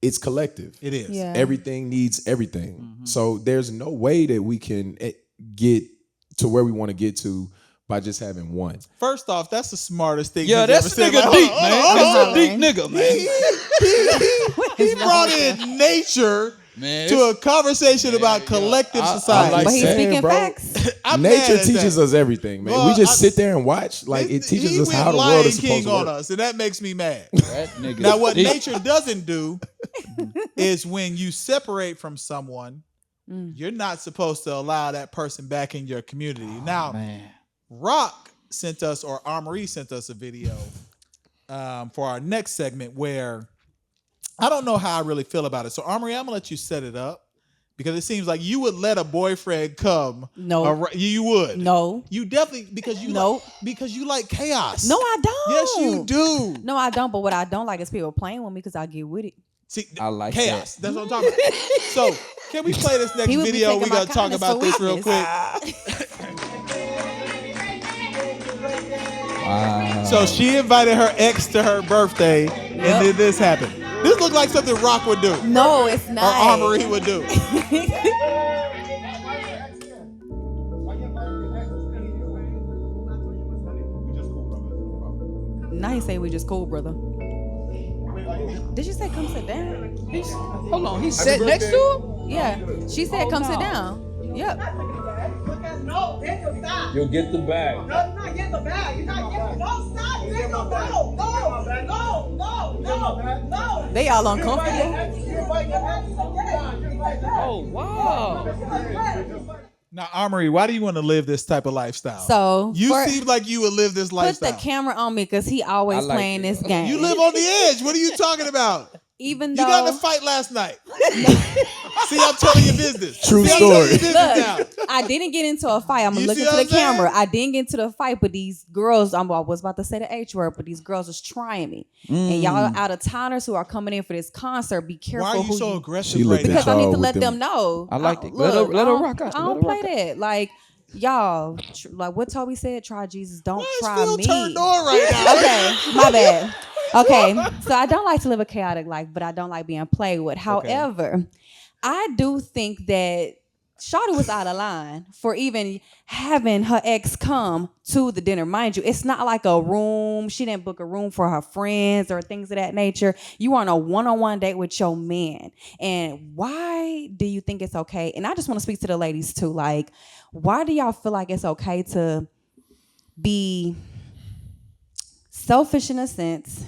[SPEAKER 4] it's collective.
[SPEAKER 1] It is.
[SPEAKER 2] Yeah.
[SPEAKER 4] Everything needs everything. So there's no way that we can get to where we want to get to by just having one.
[SPEAKER 1] First off, that's the smartest thing.
[SPEAKER 3] Yeah,
[SPEAKER 1] he's
[SPEAKER 3] that's
[SPEAKER 1] ever
[SPEAKER 3] nigga
[SPEAKER 1] said. Like,
[SPEAKER 3] deep,
[SPEAKER 1] hold on,
[SPEAKER 3] man.
[SPEAKER 1] hold on,
[SPEAKER 3] That's
[SPEAKER 1] hold
[SPEAKER 3] a
[SPEAKER 1] on.
[SPEAKER 3] deep nigga, man.
[SPEAKER 1] He brought in nature
[SPEAKER 3] Man,
[SPEAKER 1] to a conversation about collective
[SPEAKER 4] I
[SPEAKER 1] society.
[SPEAKER 4] like
[SPEAKER 2] But he's
[SPEAKER 4] saying,
[SPEAKER 2] speaking
[SPEAKER 4] bro,
[SPEAKER 2] facts.
[SPEAKER 1] I'm mad
[SPEAKER 4] Nature
[SPEAKER 1] at
[SPEAKER 4] teaches
[SPEAKER 1] that.
[SPEAKER 4] us everything, man.
[SPEAKER 1] Well,
[SPEAKER 4] we just sit there and watch. Like it
[SPEAKER 1] He
[SPEAKER 4] teaches us
[SPEAKER 1] went
[SPEAKER 4] how the
[SPEAKER 1] Lion
[SPEAKER 4] world is
[SPEAKER 1] King
[SPEAKER 4] supposed to
[SPEAKER 1] on
[SPEAKER 4] work.
[SPEAKER 1] us, and that makes me mad.
[SPEAKER 3] that nigga
[SPEAKER 1] Now, what
[SPEAKER 3] deep.
[SPEAKER 1] nature doesn't do is when you separate from someone, you're not supposed to allow that person back in your community. Now,
[SPEAKER 3] Man.
[SPEAKER 1] Rock sent us, or Amory sent us a video for our next segment where I don't know how I really feel about it. So, Amory, I'm going to let you set it up because it seems like you would let a boyfriend come.
[SPEAKER 2] No.
[SPEAKER 1] You would.
[SPEAKER 2] No.
[SPEAKER 1] You definitely, because you
[SPEAKER 2] No.
[SPEAKER 1] like, because you like chaos.
[SPEAKER 2] No, I don't.
[SPEAKER 1] Yes, you do.
[SPEAKER 2] No, I don't. But what I don't like is people playing with me because I get with it.
[SPEAKER 1] See,
[SPEAKER 3] I like
[SPEAKER 1] chaos.
[SPEAKER 3] that.
[SPEAKER 1] That's what I'm talking about. So, can we play this next
[SPEAKER 2] He would be
[SPEAKER 1] video?
[SPEAKER 2] taking
[SPEAKER 1] We
[SPEAKER 2] my
[SPEAKER 1] got to talk
[SPEAKER 2] kindness
[SPEAKER 1] about
[SPEAKER 2] for
[SPEAKER 1] this real
[SPEAKER 2] weakness.
[SPEAKER 1] quick.
[SPEAKER 3] Wow.
[SPEAKER 1] So, she invited her ex to her birthday, and then this happened. This looked like something Rock would do.
[SPEAKER 2] No, it's
[SPEAKER 1] Or
[SPEAKER 2] not.
[SPEAKER 1] Amory would do.
[SPEAKER 2] Now you say we just cool, brother. Did you say come sit down?
[SPEAKER 3] Hold on, he sat next to him?
[SPEAKER 2] Yeah. She said come sit down. Yep.
[SPEAKER 8] No, take your side.
[SPEAKER 9] You'll get the bag.
[SPEAKER 8] No, you're not getting the bag. You're not getting no side. Take your bag. No.
[SPEAKER 2] They all uncomfortable.
[SPEAKER 3] Oh, wow.
[SPEAKER 1] Now, Amory, why do you want to live this type of lifestyle?
[SPEAKER 2] So
[SPEAKER 1] you
[SPEAKER 2] for-
[SPEAKER 1] seem like you would live this
[SPEAKER 2] Put
[SPEAKER 1] lifestyle.
[SPEAKER 2] the camera on me because he always
[SPEAKER 3] I like
[SPEAKER 2] playing
[SPEAKER 3] it.
[SPEAKER 2] this game.
[SPEAKER 1] You live on the edge. What are you talking about?
[SPEAKER 2] Even
[SPEAKER 1] You
[SPEAKER 2] though
[SPEAKER 1] got in a fight last night. See, I'm telling you business.
[SPEAKER 4] True
[SPEAKER 1] See, I'm telling you
[SPEAKER 4] story.
[SPEAKER 1] business now.
[SPEAKER 2] Look, I didn't get into a fight. I'm
[SPEAKER 1] You
[SPEAKER 2] looking
[SPEAKER 1] see
[SPEAKER 2] to
[SPEAKER 1] what
[SPEAKER 2] the
[SPEAKER 1] I'm saying?
[SPEAKER 2] camera. I didn't get into the fight, but these girls, I was about to say the H word, but these girls was trying me. And y'all out of towners who are coming in for this concert, be careful.
[SPEAKER 1] Why are you
[SPEAKER 2] who
[SPEAKER 1] so
[SPEAKER 2] you,
[SPEAKER 1] aggressive
[SPEAKER 4] She
[SPEAKER 1] right
[SPEAKER 4] looked
[SPEAKER 1] now?
[SPEAKER 2] because I need to
[SPEAKER 4] With
[SPEAKER 2] let
[SPEAKER 4] them-
[SPEAKER 2] them know.
[SPEAKER 3] I like it.
[SPEAKER 2] Look,
[SPEAKER 3] Let her
[SPEAKER 2] I don't-
[SPEAKER 3] rock out.
[SPEAKER 2] I
[SPEAKER 3] Let
[SPEAKER 2] don't
[SPEAKER 3] her
[SPEAKER 2] play
[SPEAKER 3] rock out.
[SPEAKER 2] that. Like, y'all, like what Toby said, try Jesus, don't
[SPEAKER 1] Why is
[SPEAKER 2] try
[SPEAKER 1] Phil
[SPEAKER 2] me.
[SPEAKER 1] turned on right now?
[SPEAKER 2] Okay, my bad. Okay, so I don't like to live a chaotic life, but I don't like being played with. However, I do think that Shawty was out of line for even having her ex come to the dinner. Mind you, it's not like a room. She didn't book a room for her friends or things of that nature. You are on a one-on-one date with your man. And why do you think it's okay? And I just want to speak to the ladies too. Like, why do y'all feel like it's okay to be selfish in a sense,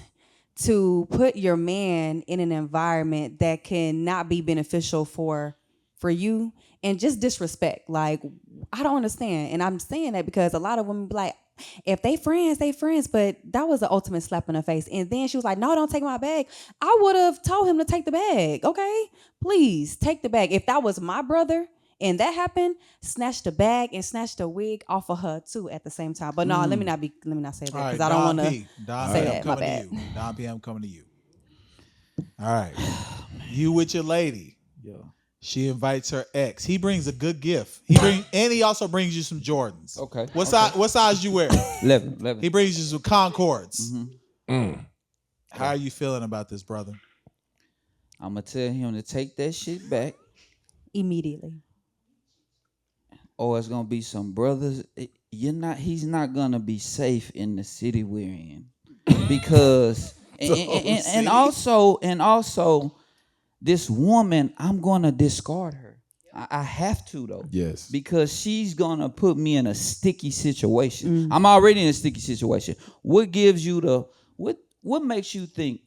[SPEAKER 2] to put your man in an environment that can not be beneficial for for you, and just disrespect. Like, I don't understand. And I'm saying that because a lot of women be like, if they friends, they friends. But that was the ultimate slap in the face. And then she was like, no, don't take my bag. I would have told him to take the bag. Okay, please take the bag. If that was my brother and that happened, snatch the bag and snatch the wig off of her too at the same time. But no, let me not say that because I don't want to say that. My bad.
[SPEAKER 1] Don P, I'm coming to you. All right, you with your lady.
[SPEAKER 3] Yeah.
[SPEAKER 1] She invites her ex. He brings a good gift. And he also brings you some Jordans.
[SPEAKER 3] Okay.
[SPEAKER 1] What size you wear?
[SPEAKER 3] 11.
[SPEAKER 1] He brings you some Concords.
[SPEAKER 3] Mm-hmm.
[SPEAKER 1] How are you feeling about this, brother?
[SPEAKER 3] I'm gonna tell him to take that shit back,
[SPEAKER 2] Immediately.
[SPEAKER 3] or it's gonna be some brothers. He's not gonna be safe in the city we're in because and also this woman, I'm gonna discard her. I have to though.
[SPEAKER 4] Yes.
[SPEAKER 3] Because she's gonna put me in a sticky situation. I'm already in a sticky situation. What gives you the what makes you think?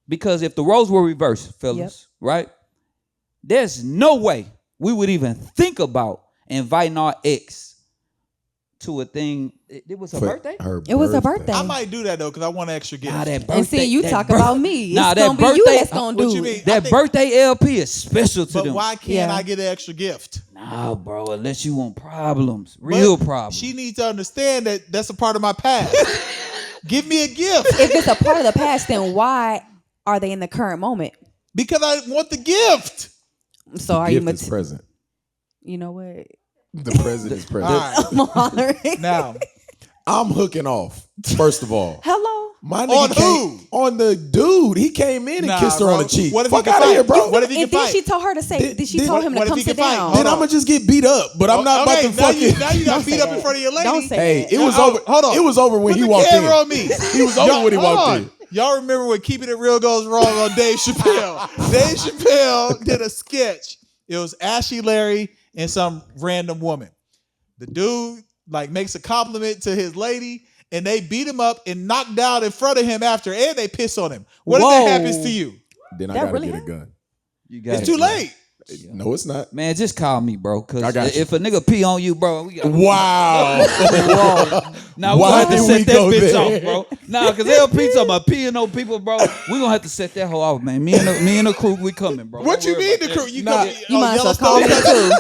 [SPEAKER 3] Because if the roles were reversed, fellas, right? There's no way we would even think about inviting our ex to a thing. It was her birthday?
[SPEAKER 2] It was her birthday.
[SPEAKER 1] I might do that though because I want an extra gift.
[SPEAKER 3] Nah, that birthday.
[SPEAKER 2] And see, you talk about me.
[SPEAKER 3] Nah,
[SPEAKER 2] It's
[SPEAKER 3] that
[SPEAKER 2] gonna be you
[SPEAKER 3] birthday-
[SPEAKER 2] that's gonna do
[SPEAKER 1] What you
[SPEAKER 2] it.
[SPEAKER 1] mean?
[SPEAKER 3] That birthday LP is special to
[SPEAKER 1] But
[SPEAKER 3] them.
[SPEAKER 1] why can't
[SPEAKER 2] Yeah.
[SPEAKER 1] I get an extra gift?
[SPEAKER 3] Nah, bro, unless you want problems. Real
[SPEAKER 1] But
[SPEAKER 3] problems.
[SPEAKER 1] She needs to understand that that's a part of my past. Give me a gift
[SPEAKER 2] If it's a part of the past, then why are they in the current moment?
[SPEAKER 1] because I want the gift.
[SPEAKER 2] So are you?
[SPEAKER 4] Gift is present.
[SPEAKER 2] You know what?
[SPEAKER 4] The present is present.
[SPEAKER 1] All right.
[SPEAKER 2] I'm hollering.
[SPEAKER 1] Now,
[SPEAKER 4] I'm hooking off. First of all,
[SPEAKER 2] Hello.
[SPEAKER 4] my
[SPEAKER 1] On
[SPEAKER 4] nigga
[SPEAKER 1] who?
[SPEAKER 4] on the dude. He came in and
[SPEAKER 1] Nah,
[SPEAKER 4] kissed her
[SPEAKER 1] bro.
[SPEAKER 4] on the cheek.
[SPEAKER 1] What if
[SPEAKER 4] Fuck
[SPEAKER 1] he can
[SPEAKER 4] out of here,
[SPEAKER 1] fight?
[SPEAKER 4] bro.
[SPEAKER 1] What if he
[SPEAKER 2] And
[SPEAKER 1] can
[SPEAKER 2] then
[SPEAKER 1] fight?
[SPEAKER 2] she told her to say.
[SPEAKER 4] Did-
[SPEAKER 2] She
[SPEAKER 4] did-
[SPEAKER 2] told him
[SPEAKER 1] what
[SPEAKER 2] to
[SPEAKER 1] if
[SPEAKER 2] come
[SPEAKER 1] he can
[SPEAKER 2] sit
[SPEAKER 1] fight?
[SPEAKER 2] down.
[SPEAKER 4] Then I'm gonna just get beat up, but I'm not about to
[SPEAKER 1] now
[SPEAKER 4] fucking.
[SPEAKER 1] you got
[SPEAKER 2] Don't
[SPEAKER 1] beat
[SPEAKER 2] say
[SPEAKER 1] up in
[SPEAKER 2] that.
[SPEAKER 1] front of your lady.
[SPEAKER 2] Don't say
[SPEAKER 4] Hey,
[SPEAKER 2] that.
[SPEAKER 4] it was
[SPEAKER 1] Now,
[SPEAKER 4] over.
[SPEAKER 1] hold on.
[SPEAKER 4] It was over when
[SPEAKER 1] Put
[SPEAKER 4] he
[SPEAKER 1] the
[SPEAKER 4] walked in.
[SPEAKER 1] camera on me.
[SPEAKER 4] He was over when he
[SPEAKER 1] Hold
[SPEAKER 4] walked
[SPEAKER 1] on.
[SPEAKER 4] in.
[SPEAKER 1] Y'all remember when Keeping It Real Goes Wrong on Dave Chappelle? Dave Chappelle did a sketch. It was Ashley Larry and some random woman. The dude like makes a compliment to his lady, and they beat him up and knock down in front of him after, and they piss on him. What if
[SPEAKER 2] Whoa.
[SPEAKER 1] that happens to you?
[SPEAKER 4] Then I
[SPEAKER 2] That
[SPEAKER 4] gotta
[SPEAKER 2] really
[SPEAKER 4] get a
[SPEAKER 2] happened?
[SPEAKER 4] gun.
[SPEAKER 3] You got
[SPEAKER 1] It's too late.
[SPEAKER 4] No, it's not.
[SPEAKER 3] Man, just call me, bro. Cause
[SPEAKER 4] I got you.
[SPEAKER 3] if a nigga pee on you, bro, we got
[SPEAKER 4] Wow.
[SPEAKER 3] Now we
[SPEAKER 4] Why
[SPEAKER 3] gonna have to
[SPEAKER 4] did
[SPEAKER 3] set
[SPEAKER 4] we
[SPEAKER 3] that
[SPEAKER 4] go
[SPEAKER 3] bitch
[SPEAKER 4] there?
[SPEAKER 3] off, bro. Nah, cause LP talking about peeing on people, bro. We gonna have to set that hoe off, man. Me and the crew, we coming, bro.
[SPEAKER 1] What
[SPEAKER 3] Don't
[SPEAKER 1] you
[SPEAKER 3] worry
[SPEAKER 1] mean
[SPEAKER 3] about
[SPEAKER 1] the
[SPEAKER 3] that.
[SPEAKER 1] crew? You
[SPEAKER 4] Nah.
[SPEAKER 1] come
[SPEAKER 2] You might as well call me
[SPEAKER 1] Yellowstone.
[SPEAKER 2] too.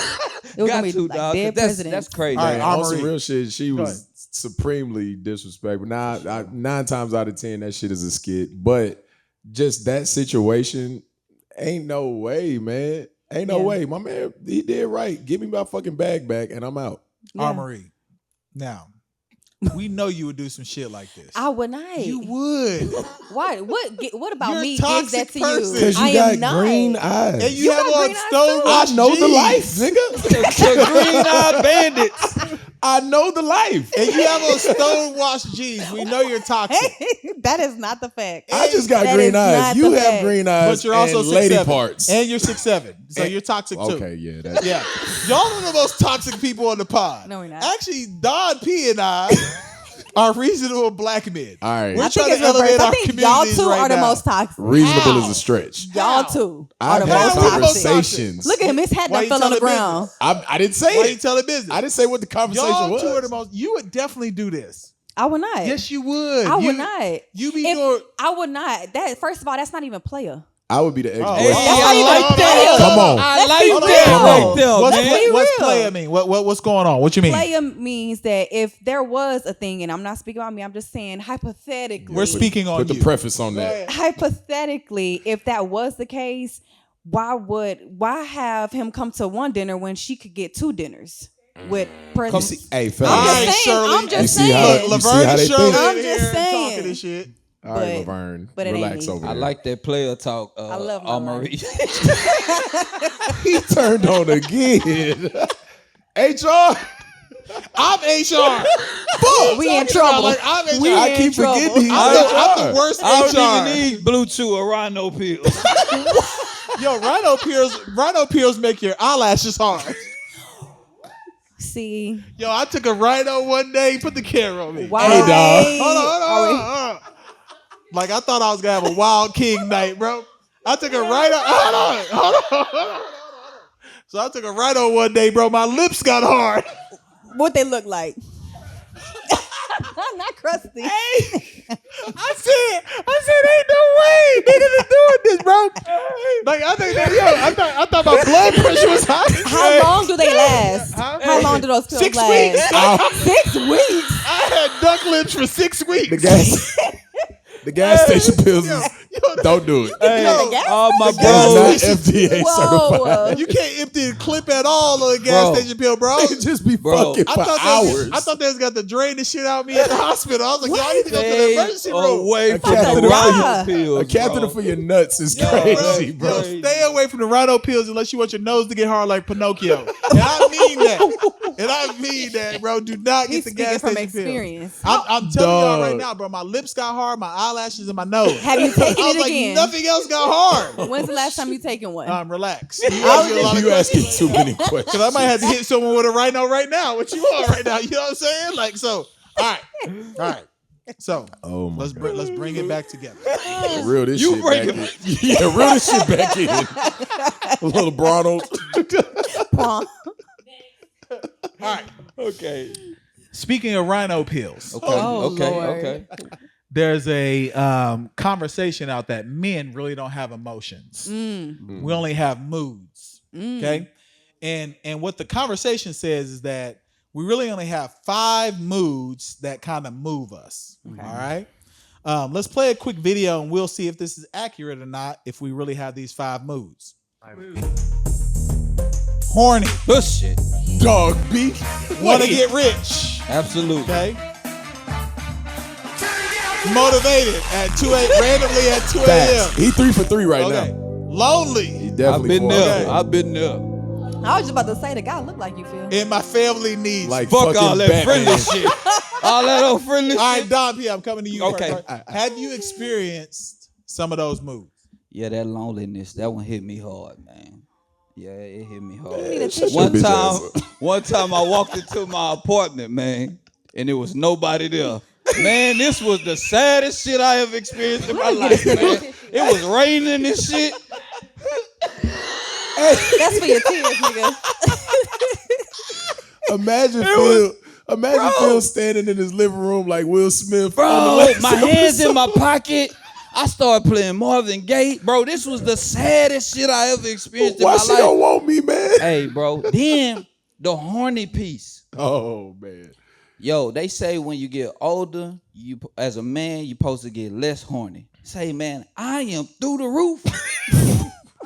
[SPEAKER 2] It was
[SPEAKER 3] Got
[SPEAKER 2] gonna be
[SPEAKER 3] to,
[SPEAKER 2] like
[SPEAKER 3] dog.
[SPEAKER 2] dead
[SPEAKER 3] That's
[SPEAKER 2] presidents.
[SPEAKER 3] crazy.
[SPEAKER 1] All right,
[SPEAKER 4] On
[SPEAKER 1] Armory.
[SPEAKER 4] some real shit, she
[SPEAKER 1] Go
[SPEAKER 4] was
[SPEAKER 1] ahead.
[SPEAKER 4] supremely disrespectful. Now, 9 times out of 10, that shit is a skit. But just that situation, ain't no way, man. Ain't no
[SPEAKER 2] Yeah.
[SPEAKER 4] way. My man, he did right. Give me my fucking bag back, and I'm out.
[SPEAKER 2] Yeah.
[SPEAKER 1] Armory. Now, we know you would do some shit like this.
[SPEAKER 2] I would not.
[SPEAKER 1] You would.
[SPEAKER 2] Why? What about
[SPEAKER 1] You're a
[SPEAKER 2] me gives
[SPEAKER 1] toxic
[SPEAKER 2] that to
[SPEAKER 1] person.
[SPEAKER 2] you?
[SPEAKER 4] Because you
[SPEAKER 2] I
[SPEAKER 4] got
[SPEAKER 2] am not.
[SPEAKER 4] green eyes.
[SPEAKER 1] And you
[SPEAKER 2] You
[SPEAKER 1] have
[SPEAKER 2] got
[SPEAKER 1] on
[SPEAKER 2] green eyes
[SPEAKER 1] stone
[SPEAKER 2] too?
[SPEAKER 4] I know the
[SPEAKER 1] jeans.
[SPEAKER 4] life, nigga.
[SPEAKER 3] Green-eyed bandits.
[SPEAKER 4] I know the life.
[SPEAKER 1] And you have on stone washed jeans. We know you're toxic.
[SPEAKER 2] That is not the fact.
[SPEAKER 4] I just got
[SPEAKER 2] That
[SPEAKER 4] green
[SPEAKER 2] is
[SPEAKER 4] eyes.
[SPEAKER 2] not
[SPEAKER 4] You
[SPEAKER 2] the
[SPEAKER 4] have
[SPEAKER 2] fact.
[SPEAKER 4] green eyes.
[SPEAKER 1] But you're also
[SPEAKER 4] and
[SPEAKER 1] 6'7".
[SPEAKER 4] lady parts.
[SPEAKER 1] And you're 6'7". So you're toxic too.
[SPEAKER 4] Okay, yeah. That's,
[SPEAKER 1] Yeah. Y'all are the most toxic people on the pod.
[SPEAKER 2] No, we're not.
[SPEAKER 1] Actually, Don P and I are reasonable black men.
[SPEAKER 4] All right.
[SPEAKER 1] We're
[SPEAKER 2] I think
[SPEAKER 1] trying
[SPEAKER 2] it's
[SPEAKER 1] to elevate
[SPEAKER 2] reversed. I
[SPEAKER 1] our
[SPEAKER 2] think y'all
[SPEAKER 1] communities
[SPEAKER 2] two
[SPEAKER 1] right
[SPEAKER 2] are the
[SPEAKER 1] now.
[SPEAKER 2] most toxic.
[SPEAKER 4] Reasonable
[SPEAKER 1] How?
[SPEAKER 4] is a stretch.
[SPEAKER 2] Y'all two are
[SPEAKER 4] I've
[SPEAKER 2] the
[SPEAKER 4] had
[SPEAKER 2] most
[SPEAKER 1] How are we the most
[SPEAKER 2] toxic.
[SPEAKER 4] conversations.
[SPEAKER 2] Look at him. His hat
[SPEAKER 1] Why
[SPEAKER 2] done
[SPEAKER 1] you
[SPEAKER 2] fell on the
[SPEAKER 1] telling
[SPEAKER 2] ground.
[SPEAKER 4] I didn't say
[SPEAKER 1] Why you
[SPEAKER 4] it.
[SPEAKER 1] telling business?
[SPEAKER 4] I didn't say what the conversation
[SPEAKER 1] Y'all
[SPEAKER 4] was.
[SPEAKER 1] two are the most. You would definitely do this.
[SPEAKER 2] I would not.
[SPEAKER 1] Yes, you would.
[SPEAKER 2] I
[SPEAKER 1] You-
[SPEAKER 2] would not.
[SPEAKER 1] You be
[SPEAKER 2] If-
[SPEAKER 1] doing.
[SPEAKER 2] I would not. That first of all, that's not even player.
[SPEAKER 4] I would be the
[SPEAKER 1] Oh,
[SPEAKER 4] ex-boyfriend.
[SPEAKER 2] That's not
[SPEAKER 3] I
[SPEAKER 2] even
[SPEAKER 3] like
[SPEAKER 2] player.
[SPEAKER 3] that.
[SPEAKER 4] Come on.
[SPEAKER 3] I
[SPEAKER 2] Let's
[SPEAKER 3] like
[SPEAKER 2] be
[SPEAKER 3] that
[SPEAKER 2] real.
[SPEAKER 3] right there,
[SPEAKER 1] What's,
[SPEAKER 3] man.
[SPEAKER 2] Let's be
[SPEAKER 1] what's
[SPEAKER 2] real.
[SPEAKER 1] player mean? What's going on? What you mean?
[SPEAKER 2] Player means that if there was a thing, and I'm not speaking about me, I'm just saying hypothetically.
[SPEAKER 1] We're speaking on
[SPEAKER 4] Put the
[SPEAKER 1] you.
[SPEAKER 4] preface on that.
[SPEAKER 2] Hypothetically, if that was the case, why have him come to one dinner when she could get 2 dinners with presents?
[SPEAKER 4] Hey,
[SPEAKER 2] I'm
[SPEAKER 4] fellas.
[SPEAKER 2] just
[SPEAKER 1] Alright,
[SPEAKER 2] saying.
[SPEAKER 1] Shirley.
[SPEAKER 2] I'm just
[SPEAKER 4] You see how-
[SPEAKER 2] saying.
[SPEAKER 4] you
[SPEAKER 1] Laverne
[SPEAKER 4] see how
[SPEAKER 1] and
[SPEAKER 4] they
[SPEAKER 1] Shirley
[SPEAKER 4] think?
[SPEAKER 2] I'm
[SPEAKER 1] in
[SPEAKER 2] just
[SPEAKER 1] here
[SPEAKER 2] saying.
[SPEAKER 1] talking this shit.
[SPEAKER 4] All right,
[SPEAKER 2] But-
[SPEAKER 4] Laverne.
[SPEAKER 2] but it ain't
[SPEAKER 4] relax
[SPEAKER 2] me.
[SPEAKER 4] over
[SPEAKER 3] I
[SPEAKER 4] there.
[SPEAKER 3] like that player talk.
[SPEAKER 2] I love my
[SPEAKER 3] Marie.
[SPEAKER 4] He turned on again. HR.
[SPEAKER 1] I'm HR.
[SPEAKER 2] We in trouble.
[SPEAKER 1] Like, I'm HR.
[SPEAKER 2] We
[SPEAKER 4] I
[SPEAKER 2] in
[SPEAKER 4] keep
[SPEAKER 2] trouble.
[SPEAKER 4] forgetting he's
[SPEAKER 1] I'm
[SPEAKER 4] HR.
[SPEAKER 1] the worst
[SPEAKER 3] I don't
[SPEAKER 1] HR.
[SPEAKER 3] even need Blue Chew or Rhino pills.
[SPEAKER 1] Yo, rhino pills make your eyelashes hard.
[SPEAKER 2] See,
[SPEAKER 1] Yo, I took a rhino one day. Put the camera on me.
[SPEAKER 2] why?
[SPEAKER 4] Hey, dog.
[SPEAKER 1] Hold on. Like I thought I was gonna have a wild king night, bro. I took a rhino. Hold on. So I took a rhino one day, bro. My lips got hard.
[SPEAKER 2] What they look like? Not crusty.
[SPEAKER 1] Hey, I said, ain't no way niggas is doing this, bro. Like I think that, I thought my blood pressure was high.
[SPEAKER 2] How long do they last? How long do those pills
[SPEAKER 1] 6
[SPEAKER 2] last?
[SPEAKER 1] weeks.
[SPEAKER 2] 6 weeks.
[SPEAKER 1] I had duck lips for 6 weeks.
[SPEAKER 4] The gas station pills don't do it.
[SPEAKER 3] All my
[SPEAKER 4] It's
[SPEAKER 3] bros.
[SPEAKER 4] not FDA certified.
[SPEAKER 1] You can't empty the clip at all on a gas station pill, bro.
[SPEAKER 4] They just be
[SPEAKER 3] Bro,
[SPEAKER 4] fucking for hours.
[SPEAKER 1] I thought they was got to drain the shit out of me at the hospital. I was like, y'all need to go to the emergency room.
[SPEAKER 3] Away
[SPEAKER 4] A
[SPEAKER 3] from the
[SPEAKER 4] catheter,
[SPEAKER 2] Why?
[SPEAKER 4] for,
[SPEAKER 3] pills,
[SPEAKER 4] a catheter
[SPEAKER 3] bro.
[SPEAKER 4] for your nuts is
[SPEAKER 1] Yo,
[SPEAKER 4] crazy,
[SPEAKER 1] bro.
[SPEAKER 4] bro.
[SPEAKER 1] Stay away from the rhino pills unless you want your nose to get hard like Pinocchio. And I mean that. And I mean that, bro. Do not
[SPEAKER 2] He's
[SPEAKER 1] get the gas
[SPEAKER 2] speaking
[SPEAKER 1] station
[SPEAKER 2] from
[SPEAKER 1] pills.
[SPEAKER 2] experience.
[SPEAKER 1] I'm telling y'all right
[SPEAKER 4] Dog.
[SPEAKER 1] now, bro. My lips got hard, my eyelashes, and my nose.
[SPEAKER 2] Have you taken
[SPEAKER 1] I was
[SPEAKER 2] it
[SPEAKER 1] like,
[SPEAKER 2] again?
[SPEAKER 1] nothing else got hard.
[SPEAKER 2] When's the last time you taken one?
[SPEAKER 1] Relax.
[SPEAKER 4] You asking too many questions.
[SPEAKER 1] Because I might have to hit someone with a rhino right now. What you are right now? You know what I'm saying? Like, so, all right. So,
[SPEAKER 4] Oh my God.
[SPEAKER 1] let's bring it back together.
[SPEAKER 4] Reel this
[SPEAKER 3] You
[SPEAKER 4] shit
[SPEAKER 3] bring
[SPEAKER 4] back in. Yeah, reel this shit back in. A little Bronald.
[SPEAKER 2] Prom.
[SPEAKER 1] All right.
[SPEAKER 3] Okay.
[SPEAKER 1] Speaking of rhino pills,
[SPEAKER 3] Okay.
[SPEAKER 2] Oh,
[SPEAKER 3] okay.
[SPEAKER 2] Lord.
[SPEAKER 3] Okay.
[SPEAKER 1] there's a conversation out that men really don't have emotions. We only have moods. Okay. And what the conversation says is that we really only have 5 moods that kind of move us. Okay. All right. Let's play a quick video and we'll see if this is accurate or not, if we really have these 5 moods. Horny.
[SPEAKER 3] Push it.
[SPEAKER 4] Dog beef.
[SPEAKER 1] Want to get rich.
[SPEAKER 3] Absolutely.
[SPEAKER 1] Okay. Motivated at 2 a.m. randomly at 2 a.m.
[SPEAKER 4] Facts. He 3 for 3 right
[SPEAKER 1] Okay.
[SPEAKER 4] now.
[SPEAKER 1] Lonely.
[SPEAKER 4] He
[SPEAKER 3] I've
[SPEAKER 4] definitely
[SPEAKER 3] been
[SPEAKER 4] for
[SPEAKER 3] there.
[SPEAKER 1] Okay.
[SPEAKER 3] I've been there.
[SPEAKER 2] I was just about to say the guy look like you, Phil.
[SPEAKER 1] And my family needs.
[SPEAKER 4] like
[SPEAKER 3] Fuck
[SPEAKER 4] fucking
[SPEAKER 3] all that
[SPEAKER 4] Batman.
[SPEAKER 3] friendly shit. All that old friendly
[SPEAKER 1] All
[SPEAKER 3] shit.
[SPEAKER 1] right, Dom P, I'm coming to you.
[SPEAKER 3] Okay.
[SPEAKER 1] First. Have you experienced some of those moods?
[SPEAKER 3] Yeah, that loneliness, that one hit me hard, man. Yeah, it hit me hard.
[SPEAKER 2] need a tissue.
[SPEAKER 3] One
[SPEAKER 4] bitch
[SPEAKER 3] time,
[SPEAKER 4] ass up.
[SPEAKER 3] one time I walked into my apartment, man, and there was nobody there. Man, this was the saddest shit I ever experienced in my life, man. It was raining and shit.
[SPEAKER 2] That's for your tears, nigga.
[SPEAKER 4] Imagine Phil standing in his living room like Will Smith. on the
[SPEAKER 3] Bro,
[SPEAKER 4] last
[SPEAKER 3] my hands in
[SPEAKER 4] episode.
[SPEAKER 3] my pocket. I started playing Marvin Gaye. Bro, this was the saddest shit I ever experienced
[SPEAKER 4] Why
[SPEAKER 3] in
[SPEAKER 4] she
[SPEAKER 3] my life.
[SPEAKER 4] don't want me, man?
[SPEAKER 3] Hey, bro. Then the horny piece.
[SPEAKER 4] Oh man.
[SPEAKER 3] Yo, they say when you get older, you as a man, you're supposed to get less horny. Say, man, I am through the roof.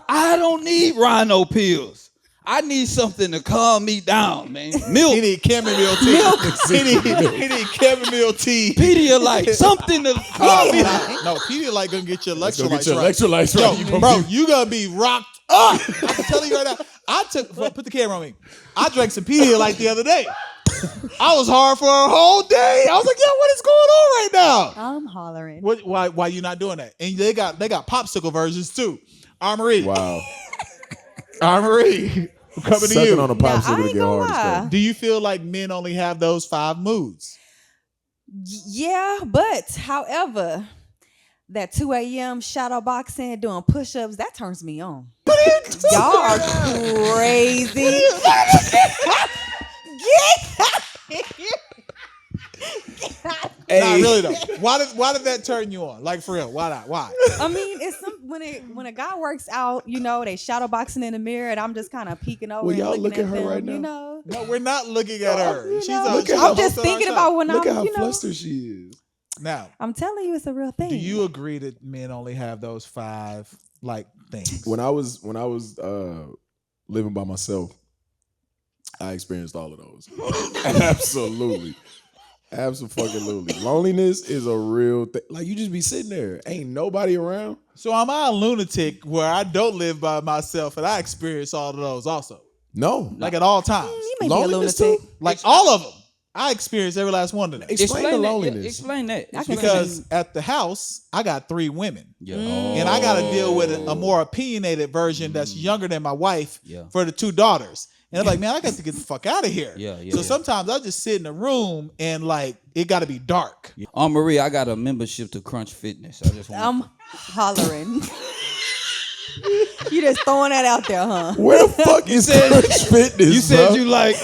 [SPEAKER 3] I don't need rhino pills. I need something to calm me down, man. Milk,
[SPEAKER 1] He need chamomile tea. he need chamomile tea.
[SPEAKER 3] Pedialyte, something to calm me down.
[SPEAKER 1] No, Pedialyte gonna get your
[SPEAKER 4] Go
[SPEAKER 1] electrolytes
[SPEAKER 4] get your
[SPEAKER 1] right.
[SPEAKER 4] electrolytes
[SPEAKER 1] Yo,
[SPEAKER 4] right. You gonna
[SPEAKER 1] bro,
[SPEAKER 4] be-
[SPEAKER 1] you gonna be rocked up. I'm telling you right now. Put the camera on me. I drank some Pedialyte the other day. I was hard for a whole day. I was like, yo, what is going on right now?
[SPEAKER 2] I'm hollering.
[SPEAKER 1] Why you not doing that? And they got popsicle versions too. Armory.
[SPEAKER 4] Wow.
[SPEAKER 1] Armory. I'm coming to
[SPEAKER 4] Sucking
[SPEAKER 1] you.
[SPEAKER 4] on a
[SPEAKER 2] Now, I
[SPEAKER 4] popsicle to
[SPEAKER 2] ain't
[SPEAKER 4] get
[SPEAKER 2] gonna
[SPEAKER 4] hard as
[SPEAKER 2] lie.
[SPEAKER 4] fuck.
[SPEAKER 1] Do you feel like men only have those 5 moods?
[SPEAKER 2] Yeah, but however, that 2 a.m. shadow boxing, doing push-ups, that turns me on. Y'all are crazy.
[SPEAKER 1] Nah, really though. Why did that turn you on? Like for real? Why not? Why?
[SPEAKER 2] I mean, it's when a guy works out, you know, they shadow boxing in the mirror, and I'm just kind of peeking over.
[SPEAKER 4] Will
[SPEAKER 2] and
[SPEAKER 4] y'all
[SPEAKER 2] looking
[SPEAKER 4] look at her
[SPEAKER 2] them,
[SPEAKER 4] right now?
[SPEAKER 2] You know,
[SPEAKER 1] No, we're not looking at her.
[SPEAKER 2] You
[SPEAKER 1] She's
[SPEAKER 2] know,
[SPEAKER 1] a,
[SPEAKER 4] Look
[SPEAKER 1] she's
[SPEAKER 4] at
[SPEAKER 1] a
[SPEAKER 4] her.
[SPEAKER 2] I'm just
[SPEAKER 1] host on our
[SPEAKER 2] thinking
[SPEAKER 1] show.
[SPEAKER 2] about when
[SPEAKER 4] Look
[SPEAKER 2] I'm,
[SPEAKER 4] at how
[SPEAKER 2] you know,
[SPEAKER 4] flustered she is.
[SPEAKER 1] Now,
[SPEAKER 2] I'm telling you, it's a real thing.
[SPEAKER 1] do you agree that men only have those 5 like things?
[SPEAKER 4] When I was living by myself, I experienced all of those. Absolutely. Absolutely. Loneliness is a real thing. Like you just be sitting there. Ain't nobody around.
[SPEAKER 1] So am I a lunatic where I don't live by myself and I experience all of those also?
[SPEAKER 4] No.
[SPEAKER 1] Like at all times.
[SPEAKER 2] You may be a
[SPEAKER 4] Loneliness
[SPEAKER 2] lunatic.
[SPEAKER 4] too?
[SPEAKER 1] Like all of them. I experience every last one of them.
[SPEAKER 4] Explain the
[SPEAKER 3] that.
[SPEAKER 4] loneliness.
[SPEAKER 3] Explain that.
[SPEAKER 2] I can
[SPEAKER 1] Because at the house, I got 3 women.
[SPEAKER 3] Yeah.
[SPEAKER 1] And I got to deal with a more opinionated version that's younger than my wife
[SPEAKER 3] Yeah.
[SPEAKER 1] for the 2 daughters. And I'm like, man, I got to get the fuck out of here.
[SPEAKER 3] Yeah, yeah,
[SPEAKER 1] So
[SPEAKER 3] yeah.
[SPEAKER 1] sometimes I just sit in a room and like it got to be dark.
[SPEAKER 3] Marie, I got a membership to Crunch Fitness. I just want
[SPEAKER 2] I'm hollering. You just throwing that out there, huh?
[SPEAKER 4] Where the fuck is Crunch Fitness?
[SPEAKER 3] You said
[SPEAKER 4] bro?
[SPEAKER 3] you like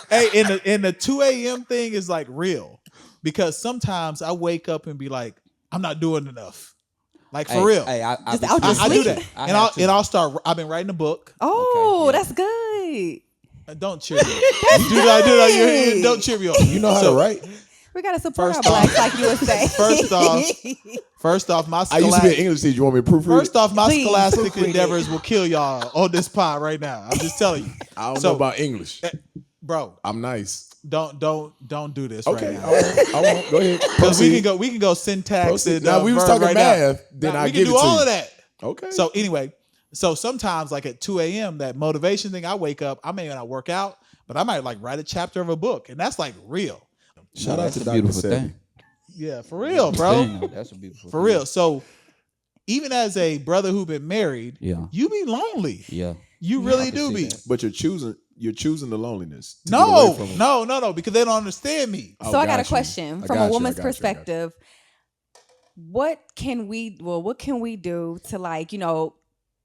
[SPEAKER 1] hey, in the 2 a.m. thing is like real because sometimes I wake up and be like, I'm not doing enough. Like for real.
[SPEAKER 3] Hey, I
[SPEAKER 2] Just out your
[SPEAKER 1] I do
[SPEAKER 2] sleep.
[SPEAKER 1] that. And I'll start. I've been writing a book.
[SPEAKER 2] Oh,
[SPEAKER 3] Okay, yeah.
[SPEAKER 2] that's good.
[SPEAKER 1] Don't cheer me on. Do that. Don't cheer me on.
[SPEAKER 4] You know how to write?
[SPEAKER 2] We gotta support our
[SPEAKER 1] First off-
[SPEAKER 2] blacks, like you would say.
[SPEAKER 1] First off, my
[SPEAKER 4] I used to be an
[SPEAKER 1] scholastic.
[SPEAKER 4] English teacher. You want me to proofread?
[SPEAKER 1] First off, my
[SPEAKER 2] Please,
[SPEAKER 1] scholastic
[SPEAKER 2] proofread it.
[SPEAKER 1] endeavors will kill y'all on this pod right now. I'm just telling you,
[SPEAKER 4] I don't
[SPEAKER 1] So-
[SPEAKER 4] know about English.
[SPEAKER 1] bro.
[SPEAKER 4] I'm nice.
[SPEAKER 1] Don't do this
[SPEAKER 4] Okay,
[SPEAKER 1] right
[SPEAKER 4] I
[SPEAKER 1] now.
[SPEAKER 4] won't. Go ahead.
[SPEAKER 1] Because we can go syntax
[SPEAKER 4] Proceed.
[SPEAKER 1] and
[SPEAKER 4] Now we was
[SPEAKER 1] verb
[SPEAKER 4] talking
[SPEAKER 1] right now.
[SPEAKER 4] math. Then
[SPEAKER 1] Nah,
[SPEAKER 4] I
[SPEAKER 1] we
[SPEAKER 4] give
[SPEAKER 1] can
[SPEAKER 4] it
[SPEAKER 1] do
[SPEAKER 4] to
[SPEAKER 1] all
[SPEAKER 4] you.
[SPEAKER 1] of that.
[SPEAKER 4] Okay.
[SPEAKER 1] So anyway, so sometimes like at 2 a.m. that motivation thing, I wake up. I may not work out, but I might like write a chapter of a book, and that's like real.
[SPEAKER 4] Shout out
[SPEAKER 3] that's
[SPEAKER 4] to
[SPEAKER 3] a
[SPEAKER 4] Dr.
[SPEAKER 3] beautiful
[SPEAKER 4] Sebi.
[SPEAKER 3] thing.
[SPEAKER 1] Yeah, for real, bro.
[SPEAKER 3] Dang, that's a beautiful
[SPEAKER 1] For
[SPEAKER 3] thing.
[SPEAKER 1] real. So even as a brother who been married,
[SPEAKER 3] Yeah.
[SPEAKER 1] you be lonely.
[SPEAKER 3] Yeah.
[SPEAKER 1] You really
[SPEAKER 3] I can
[SPEAKER 1] do
[SPEAKER 3] see
[SPEAKER 1] be.
[SPEAKER 3] that.
[SPEAKER 4] But you're choosing the loneliness. to get away from 'em.
[SPEAKER 1] No, because they don't understand me.
[SPEAKER 4] Oh,
[SPEAKER 2] So I got
[SPEAKER 4] got
[SPEAKER 2] a
[SPEAKER 4] you.
[SPEAKER 2] question
[SPEAKER 4] I
[SPEAKER 2] from
[SPEAKER 4] got
[SPEAKER 2] a
[SPEAKER 4] you, I
[SPEAKER 2] woman's
[SPEAKER 4] got you, I got you.
[SPEAKER 2] perspective. What can we do to like,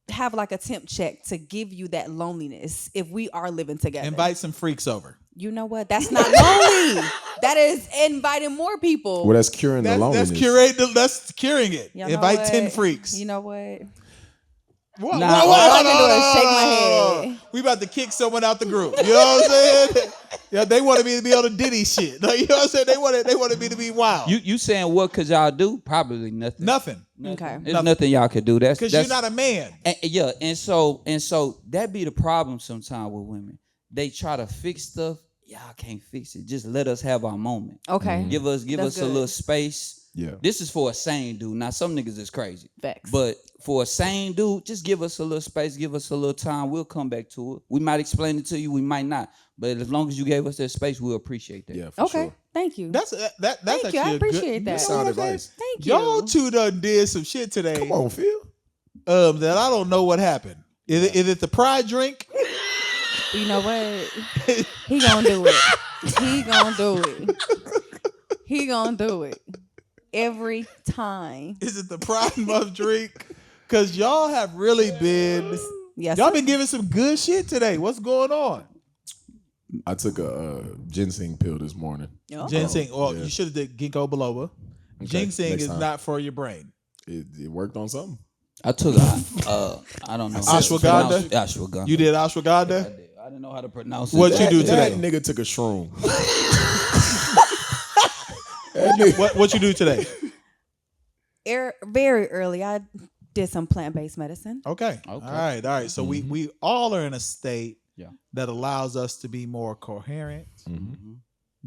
[SPEAKER 2] have like a temp check to give you that loneliness if we are living together?
[SPEAKER 1] Invite some freaks over.
[SPEAKER 2] You know what? That's not lonely. That is inviting more people.
[SPEAKER 4] Well, that's curing the loneliness.
[SPEAKER 1] That's curing it.
[SPEAKER 2] Y'all know
[SPEAKER 1] Invite
[SPEAKER 2] what?
[SPEAKER 1] 10 freaks.
[SPEAKER 2] You know what?
[SPEAKER 1] What?
[SPEAKER 3] Nah,
[SPEAKER 2] all I can do is shake my head.
[SPEAKER 1] We about to kick someone out the group. You know what I'm saying? Yeah, they wanted me to be on the Diddy shit. Like, you know what I'm saying? They wanted me to be wild.
[SPEAKER 3] You saying what could y'all do? Probably nothing.
[SPEAKER 1] Nothing.
[SPEAKER 2] Okay.
[SPEAKER 3] There's nothing y'all could do. That's
[SPEAKER 1] Because
[SPEAKER 3] that's
[SPEAKER 1] you're not a man.
[SPEAKER 3] and so that be the problem sometimes with women. They try to fix stuff. Y'all can't fix it. Just let us have our moment.
[SPEAKER 2] Okay.
[SPEAKER 3] Give us
[SPEAKER 2] That's
[SPEAKER 3] a
[SPEAKER 2] good.
[SPEAKER 3] little space.
[SPEAKER 4] Yeah.
[SPEAKER 3] This is for a sane dude. Now some niggas is crazy.
[SPEAKER 2] Facts.
[SPEAKER 3] But for a sane dude, just give us a little space, give us a little time. We'll come back to it. We might explain it to you, we might not. But as long as you gave us that space, we'll appreciate that.
[SPEAKER 4] Yeah, for
[SPEAKER 2] Okay.
[SPEAKER 4] sure.
[SPEAKER 2] Thank you.
[SPEAKER 1] That's
[SPEAKER 2] Thank
[SPEAKER 1] actually
[SPEAKER 2] you. I
[SPEAKER 1] a
[SPEAKER 2] appreciate
[SPEAKER 1] good,
[SPEAKER 2] that.
[SPEAKER 4] Sound advice.
[SPEAKER 2] Thank you.
[SPEAKER 1] Y'all two done did some shit today.
[SPEAKER 4] Come on, Phil.
[SPEAKER 1] That I don't know what happened. Is it the pride drink?
[SPEAKER 2] You know what? He gonna do it. He gonna do it. He gonna do it. Every time.
[SPEAKER 1] Is it the pride month drink? Because y'all have really been.
[SPEAKER 2] Yes.
[SPEAKER 1] Y'all
[SPEAKER 2] sir.
[SPEAKER 1] been giving some good shit today. What's going on?
[SPEAKER 4] I took a ginseng pill this morning.
[SPEAKER 2] Oh.
[SPEAKER 1] Ginseng. Well,
[SPEAKER 4] yeah.
[SPEAKER 1] you should have did ginkgo biloba. Ginseng
[SPEAKER 4] next
[SPEAKER 1] is
[SPEAKER 4] time.
[SPEAKER 1] not for your brain.
[SPEAKER 4] It worked on something.
[SPEAKER 3] I took I don't know.
[SPEAKER 1] Ashwagandha?
[SPEAKER 3] Ashwagandha.
[SPEAKER 1] You did ashwagandha?
[SPEAKER 3] I didn't know how to pronounce it.
[SPEAKER 1] What'd you do
[SPEAKER 4] That
[SPEAKER 1] today?
[SPEAKER 4] nigga took a shroom. That nigga-
[SPEAKER 1] What you do today?
[SPEAKER 2] Very early, I did some plant-based medicine.
[SPEAKER 1] Okay. All right. So we all are in a state that allows us to be more coherent,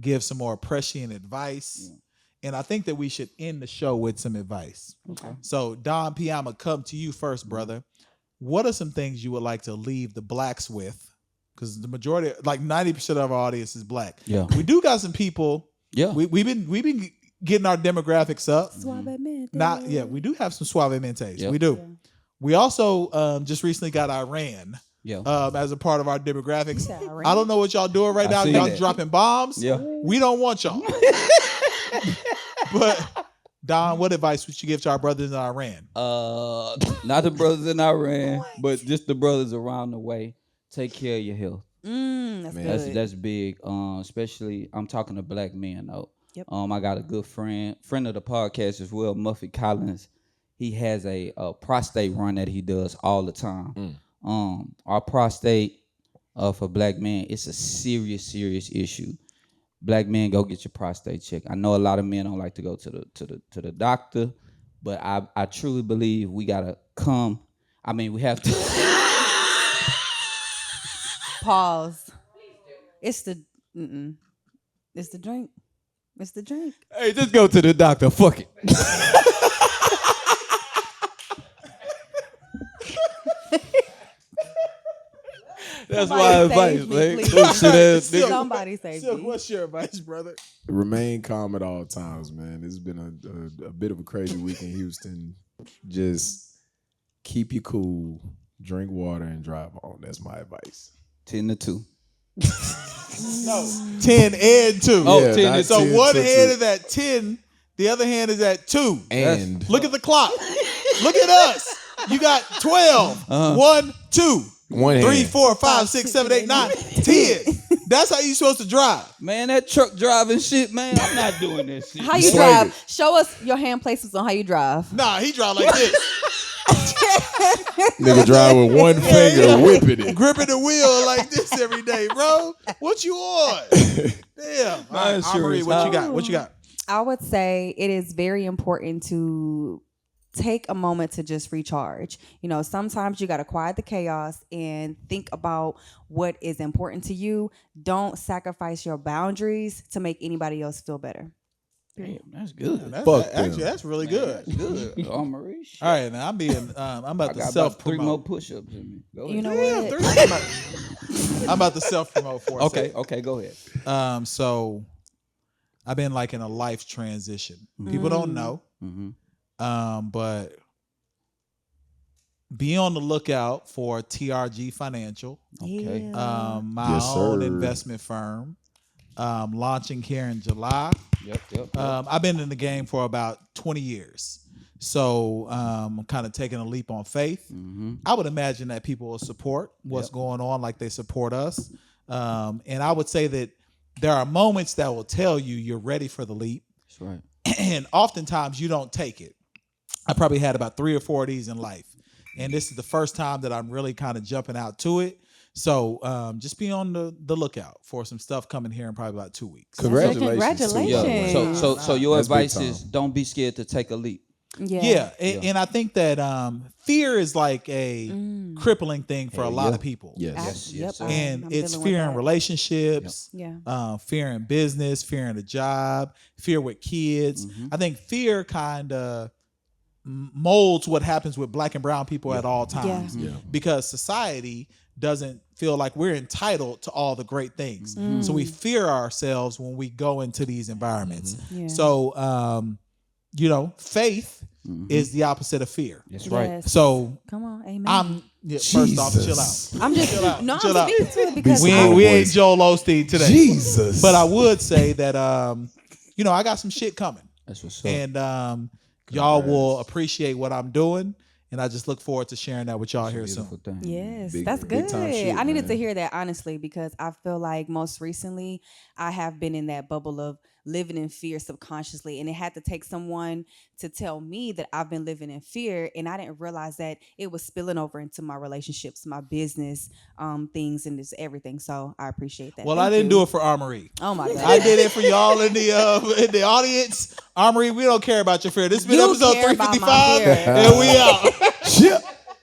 [SPEAKER 1] give some more prescient advice. And I think that we should end the show with some advice.
[SPEAKER 2] Okay.
[SPEAKER 1] So Don P, I'm gonna come to you first, brother. What are some things you would like to leave the blacks with? Because the majority, like 90% of our audience is black.
[SPEAKER 3] Yeah.
[SPEAKER 1] We do got some people.
[SPEAKER 3] Yeah.
[SPEAKER 1] We've been getting our demographics up.
[SPEAKER 2] Suavemente.
[SPEAKER 1] We do have some suavementes.
[SPEAKER 3] Yep.
[SPEAKER 1] We do. We also just recently got Iran
[SPEAKER 3] Yeah.
[SPEAKER 1] as a part of our demographics.
[SPEAKER 2] Yeah, Iran.
[SPEAKER 1] I don't know what y'all doing right
[SPEAKER 3] I
[SPEAKER 1] now.
[SPEAKER 3] see
[SPEAKER 1] Y'all
[SPEAKER 3] that.
[SPEAKER 1] dropping bombs.
[SPEAKER 3] Yeah.
[SPEAKER 1] We don't want y'all. But Don, what advice would you give to our brothers in Iran?
[SPEAKER 3] Not the brothers in Iran, but just the brothers around the way. Take care of your health.
[SPEAKER 2] That's good.
[SPEAKER 3] That's big. Especially I'm talking to black men though.
[SPEAKER 2] Yep.
[SPEAKER 3] I got a good friend of the podcast as well, Muffy Collins. He has a prostate run that he does all the time. Our prostate for black men, it's a serious issue. Black men, go get your prostate checked. I know a lot of men don't like to go to the doctor, but I truly believe we gotta come. I mean, we have to.
[SPEAKER 2] Pause. It's the It's the drink. It's the drink.
[SPEAKER 3] Hey, just go to the doctor. Fuck it. That's my advice, man.
[SPEAKER 2] Somebody save
[SPEAKER 1] Silk,
[SPEAKER 2] me.
[SPEAKER 1] what's your advice, brother?
[SPEAKER 4] Remain calm at all times, man. It's been a bit of a crazy week in Houston. Just keep you cool, drink water, and drive on. That's my advice.
[SPEAKER 3] 10-2.
[SPEAKER 1] No, 10 and 2.
[SPEAKER 3] Oh,
[SPEAKER 4] Yeah,
[SPEAKER 3] 10
[SPEAKER 4] not
[SPEAKER 3] and
[SPEAKER 1] So
[SPEAKER 4] 10
[SPEAKER 1] one
[SPEAKER 4] to
[SPEAKER 1] hand
[SPEAKER 4] 2.
[SPEAKER 1] is at 10, the other hand is at 2.
[SPEAKER 4] And
[SPEAKER 1] Look at the clock. Look at us. You got 12. 1, 2,
[SPEAKER 4] One
[SPEAKER 1] 3,
[SPEAKER 4] hand.
[SPEAKER 1] 4, 5, 6, 7, 8, 9, 10. That's how you supposed to drive.
[SPEAKER 3] Man, that truck driving shit, man, I'm not doing that shit.
[SPEAKER 2] How you
[SPEAKER 4] Swag
[SPEAKER 2] drive? Show us your hand placements on how you drive.
[SPEAKER 1] Nah, he drive like this.
[SPEAKER 4] Nigga drive with one finger, whipping it.
[SPEAKER 1] Gripping the wheel like this every day, bro. What you on? Damn. All right, Marie, what you got? What you got?
[SPEAKER 2] I would say it is very important to take a moment to just recharge. You know, sometimes you got to quiet the chaos and think about what is important to you. Don't sacrifice your boundaries to make anybody else feel better.
[SPEAKER 3] Damn, that's good.
[SPEAKER 1] Actually, that's really good.
[SPEAKER 3] Good. Oh, Marie. Shit.
[SPEAKER 1] All right, now I'm about
[SPEAKER 3] I
[SPEAKER 1] to
[SPEAKER 3] got
[SPEAKER 1] self
[SPEAKER 3] about 3 more
[SPEAKER 1] promote.
[SPEAKER 3] push-ups in me. Go
[SPEAKER 2] You
[SPEAKER 3] ahead.
[SPEAKER 2] know what?
[SPEAKER 1] I'm about to self promote for a
[SPEAKER 3] Okay,
[SPEAKER 1] second.
[SPEAKER 3] okay, go ahead.
[SPEAKER 1] So I've been like in a life transition. People don't know, but be on the lookout for TRG Financial,
[SPEAKER 3] Okay.
[SPEAKER 1] my
[SPEAKER 4] Yes,
[SPEAKER 1] own
[SPEAKER 4] sir.
[SPEAKER 1] investment firm, launching here in July.
[SPEAKER 3] Yep.
[SPEAKER 1] I've been in the game for about 20 years. So I'm kind of taking a leap on faith. I would imagine that people will support what's going on like they support us. And I would say that there are moments that will tell you you're ready for the leap.
[SPEAKER 3] That's right.
[SPEAKER 1] And oftentimes you don't take it. I probably had about 3 or 4 of these in life. And this is the first time that I'm really kind of jumping out to it. So just be on the lookout for some stuff coming here in probably about 2 weeks.
[SPEAKER 4] Congratulations.
[SPEAKER 2] Congratulations.
[SPEAKER 3] Yeah. So your
[SPEAKER 4] That's big
[SPEAKER 3] advice is
[SPEAKER 4] time.
[SPEAKER 3] don't be scared to take a leap.
[SPEAKER 1] Yeah. And I think that fear is like a crippling thing for a lot of people.
[SPEAKER 4] Yes.
[SPEAKER 2] Yep.
[SPEAKER 3] sir.
[SPEAKER 1] And
[SPEAKER 2] I'm
[SPEAKER 1] it's
[SPEAKER 2] dealing with
[SPEAKER 1] fear in
[SPEAKER 2] that.
[SPEAKER 1] relationships, fear in business, fear in a job, fear with kids. I think fear kind of molds what happens with black and brown people at all times because society doesn't feel like we're entitled to all the great things. So we fear ourselves when we go into these environments. So, faith is the opposite of fear.
[SPEAKER 3] That's right.
[SPEAKER 2] Yes.
[SPEAKER 1] So
[SPEAKER 2] Come on, amen.
[SPEAKER 1] first off, chill out.
[SPEAKER 2] I'm just
[SPEAKER 1] chill out,
[SPEAKER 2] no,
[SPEAKER 1] chill
[SPEAKER 2] I'm
[SPEAKER 1] out.
[SPEAKER 2] speaking to it because
[SPEAKER 1] We ain't Joel Osteen today.
[SPEAKER 4] Jesus.
[SPEAKER 1] But I would say that I got some shit coming.
[SPEAKER 3] That's what's up.
[SPEAKER 1] And y'all will appreciate what I'm doing. And I just look forward to sharing that with y'all here soon.
[SPEAKER 3] Beautiful thing.
[SPEAKER 2] yes,
[SPEAKER 4] Big-
[SPEAKER 2] that's
[SPEAKER 4] big
[SPEAKER 2] good.
[SPEAKER 4] time shit,
[SPEAKER 2] I needed
[SPEAKER 4] man.
[SPEAKER 2] to hear that honestly because I feel like most recently I have been in that bubble of living in fear subconsciously, and it had to take someone to tell me that I've been living in fear, and I didn't realize that it was spilling over into my relationships, my business, things, and just everything. So I appreciate that.
[SPEAKER 1] Well, I didn't do it for Armory.
[SPEAKER 2] Oh my god,
[SPEAKER 1] I did it for y'all in the audience. Armory, we don't care about your fear. This has been
[SPEAKER 2] You
[SPEAKER 1] episode
[SPEAKER 2] care about my
[SPEAKER 1] 355,
[SPEAKER 2] fear.
[SPEAKER 1] and we out.
[SPEAKER 4] Shit.